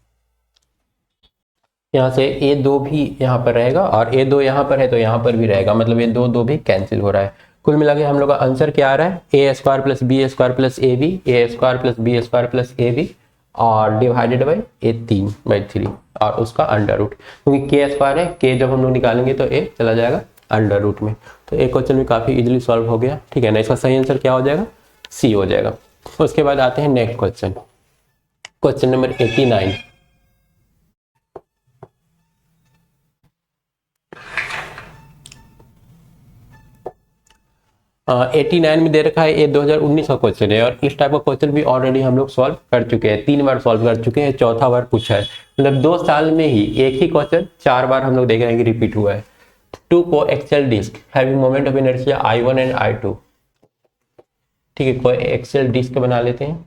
Speaker 1: यहाँ से ए दो भी यहाँ पर रहेगा और ए दो यहाँ पर है तो यहाँ पर भी रहेगा, मतलब ये दो दो भी कैंसिल हो रहा है। कुल मिला के हम लोग का आंसर क्या आ रहा है, a square plus b square plus A b, a square plus b square plus A b और डिवाइडेड बाई ए 3/3 और उसका अंडर रूट, क्योंकि के स्क्वायर है, के जब हम लोग निकालेंगे तो ए चला जाएगा अंडर रूट में। तो एक क्वेश्चन भी काफ़ी इजीली सॉल्व हो गया, ठीक है ना। इसका सही आंसर क्या हो जाएगा, सी हो जाएगा। उसके बाद आते हैं next question, question number 89। uh, 89 में दे रखा है, ये 2019 का क्वेश्चन है और इस टाइप का क्वेश्चन भी ऑलरेडी हम लोग सॉल्व कर चुके हैं, 3 बार सॉल्व कर चुके हैं, चौथा बार पूछा है, मतलब 2 साल में ही एक ही क्वेश्चन 4 बार हम लोग देख रहे हैं कि रिपीट हुआ है। Two coaxial disc having moment of inertia I1 and I2, ठीक है, कोएक्सियल डिस्क बना लेते हैं।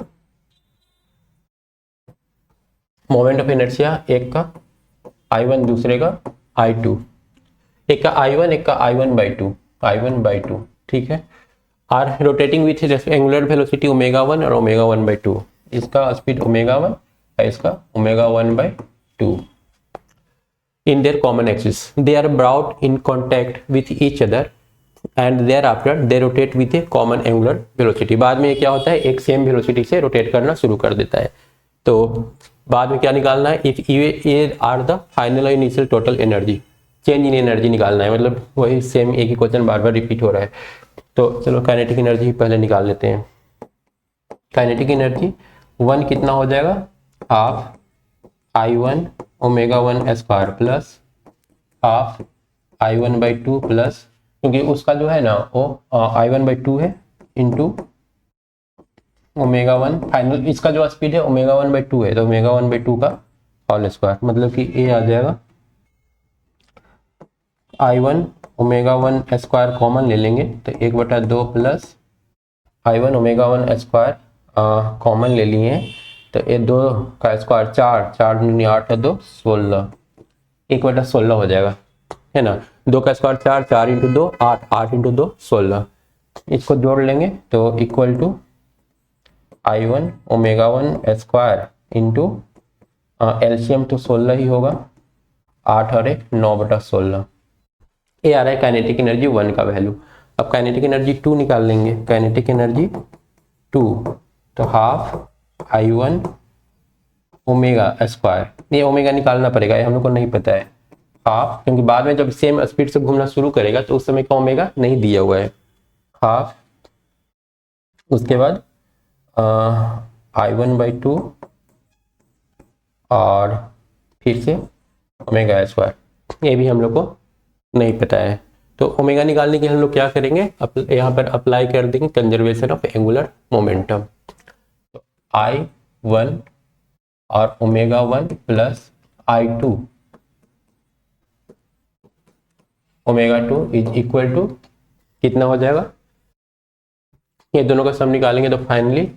Speaker 1: मोमेंट ऑफ इनर्शिया एक का I1 दूसरे का I2, एक का I1 एक का I1/2, ठीक है। R rotating with angular velocity ω1 और ω1/2, इसका स्पीड ω1 और इसका ω1/2 in their common axis. They are brought in contact with each other and thereafter they rotate with a common angular velocity. बाद में क्या होता है, एक सेम वेलोसिटी से रोटेट करना शुरू कर देता है। तो बाद में क्या निकालना है, इफ ये are the final initial total energy, change in energy निकालना है, मतलब वही सेम एक ही क्वेश्चन बार बार रिपीट हो रहा है। तो चलो काइनेटिक एनर्जी पहले निकाल लेते हैं। काइनेटिक एनर्जी 1 कितना हो जाएगा, half I1 ω1 square plus half I1/2 plus, क्योंकि उसका जो है ना वो I1/2 है इंटू ω1 फाइनल, इसका जो स्पीड है ω1/2 है तो ω1/2 का होल स्क्वायर, मतलब कि ये आ जाएगा I1 ω1 स्क्वायर कॉमन ले लेंगे तो 1/2 प्लस I1 ω1 स्क्वायर कॉमन ले लिए तो ये 2 का स्क्वायर 4 दूनी 8 है 2 16, 1/16 हो जाएगा, है ना। 2 का स्क्वायर 4 इंटू 2 8 इंटू 2 16, इसको जोड़ लेंगे तो equal to I1 ω1 square into LCM तो 16 ही होगा, 8 और 1 9/16, ये आ रहा है काइनेटिक एनर्जी 1 का वैल्यू। अब काइनेटिक एनर्जी 2 निकाल लेंगे, काइनेटिक एनर्जी 2 तो हाफ I1 ओमेगा स्क्वायर, ये ओमेगा निकालना पड़ेगा, ये हम लोग को नहीं पता है हाफ, क्योंकि बाद में जब सेम स्पीड से घूमना शुरू करेगा तो उस समय का ओमेगा नहीं दिया हुआ है, हाफ उसके बाद I1/2 और फिर से ओमेगा स्क्वायर, ये भी हम लोग को नहीं पता है। तो ओमेगा निकालने के लिए हम लोग क्या करेंगे, यहाँ पर अप्लाई कर देंगे कंजर्वेशन ऑफ एंगुलर मोमेंटम। तो I1 और ω1 plus I2 ω2 is equal to कितना हो जाएगा, ये दोनों का सम निकालेंगे तो फाइनली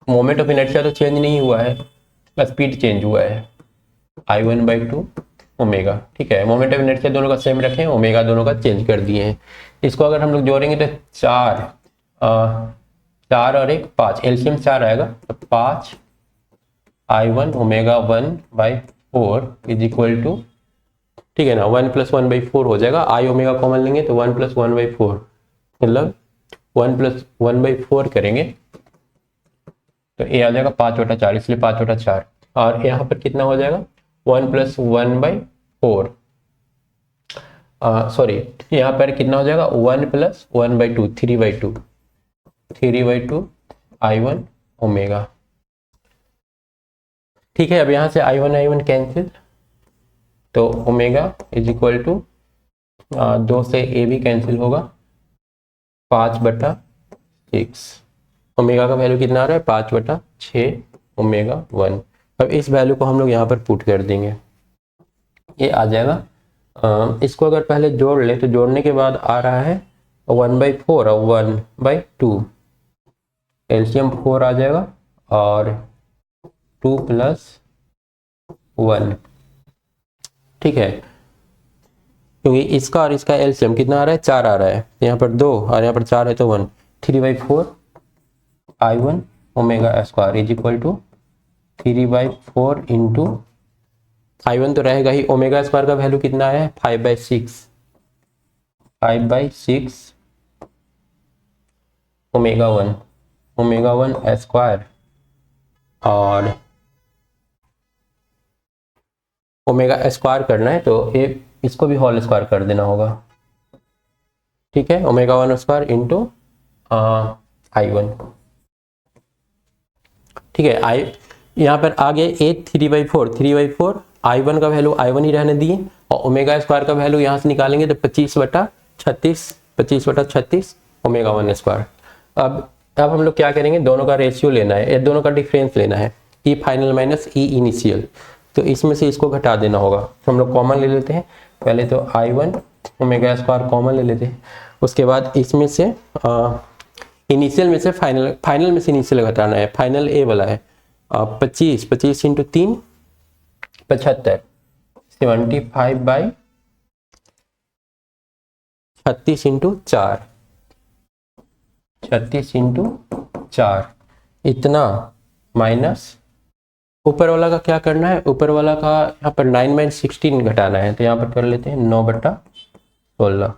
Speaker 1: मोमेंट ऑफ इनर्शिया तो चेंज नहीं हुआ है, स्पीड चेंज हुआ है, I1/2 ओमेगा, ठीक है। मोमेंट ऑफ इनर्शिया दोनों का सेम रखें, ओमेगा दोनों का चेंज कर दिए हैं। इसको अगर हम लोग जोड़ेंगे तो 4 और 1 5, एलसीएम 4 आएगा तो 5 I1 ω1/4 इज इक्वल टू, ठीक है ना, 1 + 1/4 हो जाएगा, आई ओमेगा कॉमन लेंगे तो 1 + 1/4, मतलब 1 + 1/4 करेंगे तो ये आ जाएगा 5/4, इसलिए 5/4 और यहाँ पर कितना हो जाएगा 1 + 1/4, सॉरी यहाँ पर कितना हो जाएगा 1 + 1/2 3/2 I1 ओमेगा, ठीक है। अब यहाँ से I1 कैंसिल तो ओमेगा इज इक्वल टू 2 से ए भी कैंसिल होगा 5/6, ओमेगा का वैल्यू कितना आ रहा है 5/6 ω1। अब इस वैल्यू को हम लोग यहाँ पर पुट कर देंगे, ये आ जाएगा। इसको अगर पहले जोड़ ले तो जोड़ने के बाद आ रहा है 1/4 और 1/2, एलसीएम 4 आ जाएगा और 2 + 1, ठीक है, क्योंकि इसका और इसका एलसीएम कितना आ रहा है 4 आ रहा है, यहाँ पर 2 और यहाँ पर 4 है तो 1, 3/4 I1 omega square is equal to 3/4 into I1 तो रहेगा ही, ओमेगा स्क्वायर का वैल्यू कितना है 5/6 ओमेगा वन स्क्वायर और ओमेगा स्क्वायर करना है तो इसको भी होल स्क्वायर कर देना होगा, ठीक है। Omega one square into I1, ठीक है। यहाँ पर आगे 3/4 I1 का वैल्यू I1 ही रहने दिए और ओमेगा स्क्वायर का वैल्यू यहाँ से निकालेंगे तो 25/36 ओमेगा वन स्क्वायर। अब हम लोग क्या करेंगे, दोनों का रेशियो लेना है, ये दोनों का डिफरेंस लेना है, ई फाइनल माइनस ई इनिशियल। तो इसमें से इसको घटा देना होगा, हम लोग कॉमन ले लेते हैं। पहले तो I1 ओमेगा स्क्वायर कॉमन ले लेते हैं, उसके बाद इसमें से इनिशियल में से फाइनल में से इनिशियल घटाना है। फाइनल ए वाला है 25 इंटू 3 75, 75/36 इंटू 4 इतना, माइनस ऊपर वाला का क्या करना है, ऊपर वाला का यहाँ पर 9/16 घटाना है, तो यहाँ पर कर लेते हैं 9/16।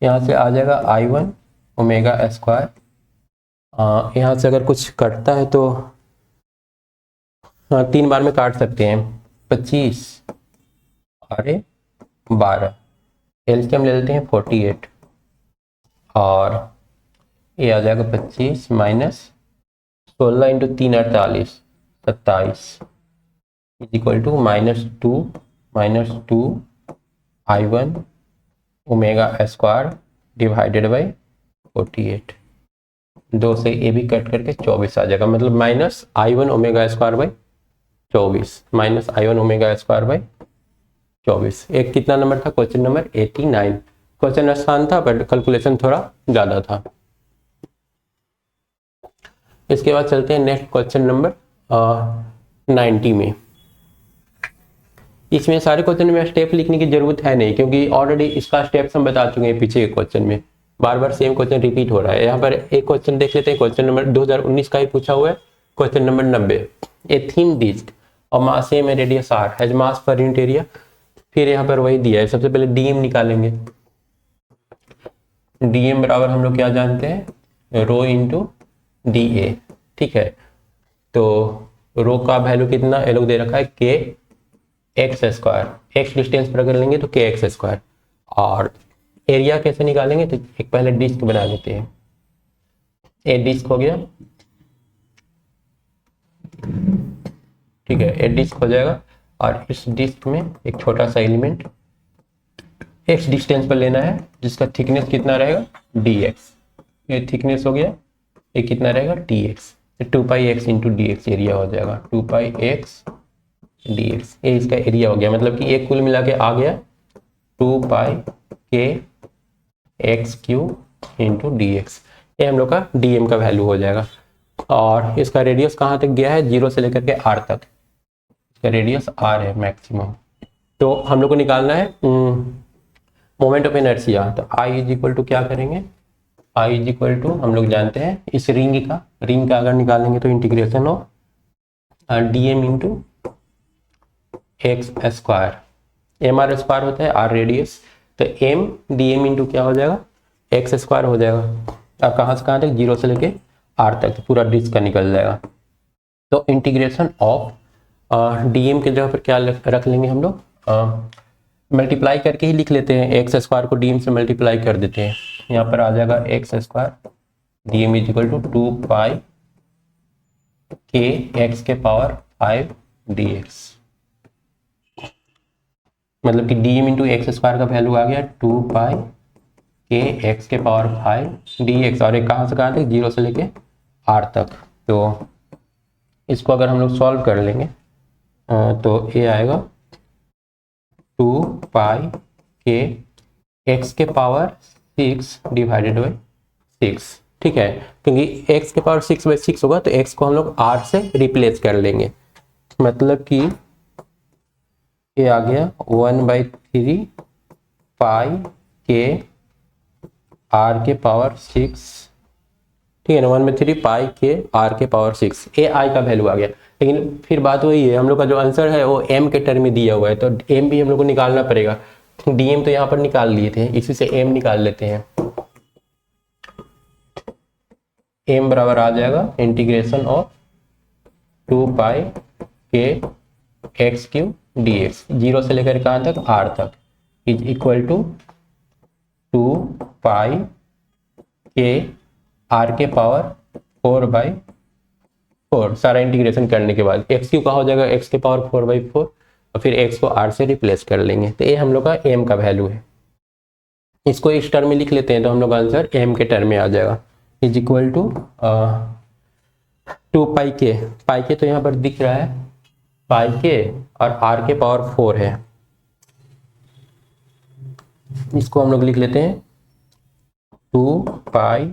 Speaker 1: यहाँ से आ जाएगा I1 ओमेगा स्क्वायर, यहाँ से अगर कुछ कटता है तो 3 बार में काट सकते हैं, 25 और 12, एलसीएम ले लेते हैं 48 और ये आ जाएगा 25 minus 16 into 3 48 27 is equal to -2 I1 omega square divided by 48। 2 से ए भी कट करके 24 आ जाएगा, मतलब minus I1 omega square by 24 minus I1 omega square by 24। एक कितना नंबर था, क्वेश्चन नंबर 89। क्वेश्चन आसान था बट कैलकुलेशन थोड़ा ज़्यादा था। इसके बाद चलते हैं नेक्स्ट क्वेश्चन नंबर 90 में। इसमें सारे क्वेश्चन में स्टेप लिखने की जरूरत है नहीं, क्योंकि ऑलरेडी इसका स्टेप्स हम बता चुके हैं पीछे के क्वेश्चन में, बार बार सेम क्वेश्चन रिपीट हो रहा है। यहाँ पर एक क्वेश्चन देख लेते हैं, क्वेश्चन नंबर 2019 का ही पूछा हुआ है, question number 90। A thin disc और मास सेम है, radius R, has mass per unit area. फिर यहाँ पर वही दिया है, सबसे पहले डीएम निकालेंगे। डीएम बराबर हम लोग क्या जानते हैं, रो इंटू डी ए, ठीक है। तो रो का वैल्यू कितना ये लोग दे रखा है, के एक्स स्क्वायर, एक्स डिस्टेंस पर अगर लेंगे तो के एक्स स्क्वायर। और एरिया कैसे निकालेंगे, तो एक पहले डिस्क बना लेते हैं। ए डिस्क हो गया, ठीक है, ए डिस्क हो जाएगा। और इस डिस्क में एक छोटा सा एलिमेंट एक्स डिस्टेंस पर लेना है, जिसका थिकनेस कितना रहेगा, डी एक्स। ये थिकनेस हो गया, ये कितना रहेगा, D x. 2πx into D x area हो जाएगा, 2πx dx। ये इसका एरिया हो गया, मतलब कि एक कुल मिला के आ गया 2πk(x³ इंटू डी एक्स। ये हम लोग का dm का वैल्यू हो जाएगा। और इसका रेडियस कहाँ तक गया है, 0 से लेकर के r तक, इसका रेडियस r है मैक्सिमम। तो हम लोग को निकालना है मोमेंट ऑफ इनर्शिया। तो I इज इक्वल टू क्या करेंगे, I इज इक्वल टू हम लोग जानते हैं इस रिंग का अगर निकालेंगे तो integration of dm into x square, M R square होता है आर रेडियस, तो एम डी एम इंटू क्या हो जाएगा, एक्स स्क्वायर हो जाएगा। अब कहाँ से कहाँ तक, 0 से लेके आर तक, तो पूरा डिस्क का निकल जाएगा। तो इंटीग्रेशन ऑफ डी एम की जगह पर क्या रख लेंगे हम लोग, मल्टीप्लाई करके ही लिख लेते हैं, एक्स स्क्वायर को डी एम से मल्टीप्लाई कर देते हैं। यहाँ पर आ जाएगा X square D M is equal to 2πk(x⁵5 dx। मतलब कि D M into x square का वैल्यू आ गया 2πk(x⁵5 dx। और एक कहाँ से कहाँ तक, 0 से लेके r तक। तो इसको अगर हम लोग सॉल्व कर लेंगे तो ये आएगा 2πk(x�6) डिवाइडेड बाई 6, ठीक है। क्योंकि x�6/6 होगा तो x को हम लोग r से रिप्लेस कर लेंगे, मतलब कि ये आ गया 1/3 πk(r⁶ ठीक है ना, 1/3 पाई के आर के पावर 6, ए आई का वैल्यू आ गया। लेकिन फिर बात वही है, हम लोग का जो आंसर है वो एम के टर्म में दिया हुआ है, तो एम भी हम लोग को निकालना पड़ेगा। डीएम तो यहाँ पर निकाल लिए थे, इसी से एम निकाल लेते हैं। एम बराबर आ जाएगा इंटीग्रेशन ऑफ 2 पाई के एक्स क्यूब डी एक्स, 0 से लेकर कहाँ तक, आर तक, इज इक्वल टू 2 पाई के आर के पावर 4/4। सारा इंटीग्रेशन करने के बाद एक्स क्यू कहाँ हो जाएगा, एक्स के पावर 4/4, और फिर एक्स को आर से रिप्लेस कर लेंगे। तो ये हम लोग का एम का वैल्यू है। इसको इस टर्म में लिख लेते हैं तो हम लोग का आंसर एम के टर्म में आ जाएगा, इज इक्वल टू 2 पाई के तो यहाँ पर दिख रहा है पाई के, और आर के पावर 4 है, इसको हम लोग लिख लेते हैं 2 पाई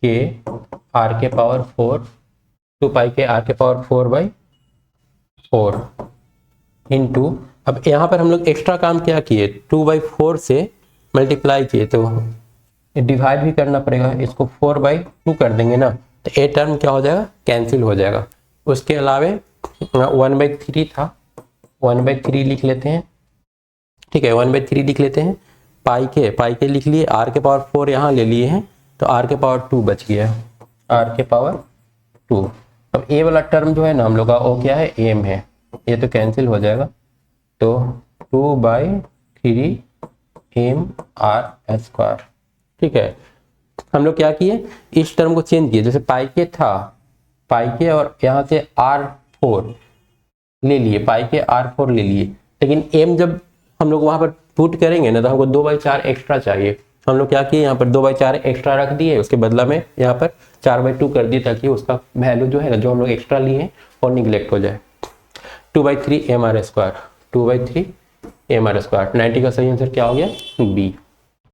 Speaker 1: के आर के पावर 4, 2 पाई के आर के पावर 4/4 इंटू, अब यहाँ पर हम लोग एक्स्ट्रा काम क्या किए, 2/4 से मल्टीप्लाई किए, तो डिवाइड भी करना पड़ेगा, इसको 4/2 कर देंगे ना, तो ए टर्म क्या हो जाएगा, कैंसिल हो जाएगा। उसके अलावे 1/3 था, 1/3 लिख लेते हैं, ठीक है, 1/3 लिख लेते हैं, पाई के लिख लिए, आर के पावर 4 यहाँ ले लिए हैं, तो आर के पावर 2 बच गया, आर के पावर 2। अब ए वाला टर्म जो है ना हम लोग का, वो क्या है, एम है, ये तो कैंसिल हो जाएगा, तो 2/3 एम आर स्क्वायर। ठीक है, हम लोग क्या किए, इस टर्म को चेंज किए, जैसे पाई के था, पाई के और यहाँ से R4 ले लिए, पाई के R4 ले लिए, लेकिन m जब हम लोग वहाँ पर पुट करेंगे ना तो हमको 2/4 एक्स्ट्रा चाहिए। हम लोग क्या किए, यहाँ पर 2/4 एक्स्ट्रा रख दिए, उसके बदला में यहाँ पर 4/2 कर दिए, ताकि उसका वैल्यू जो है ना, जो हम लोग एक्स्ट्रा लिए हैं और निगलेक्ट हो जाए। 2/3 mr स्क्वायर, 2/3 mr स्क्वायर, 90 का सही आंसर क्या हो गया, बी।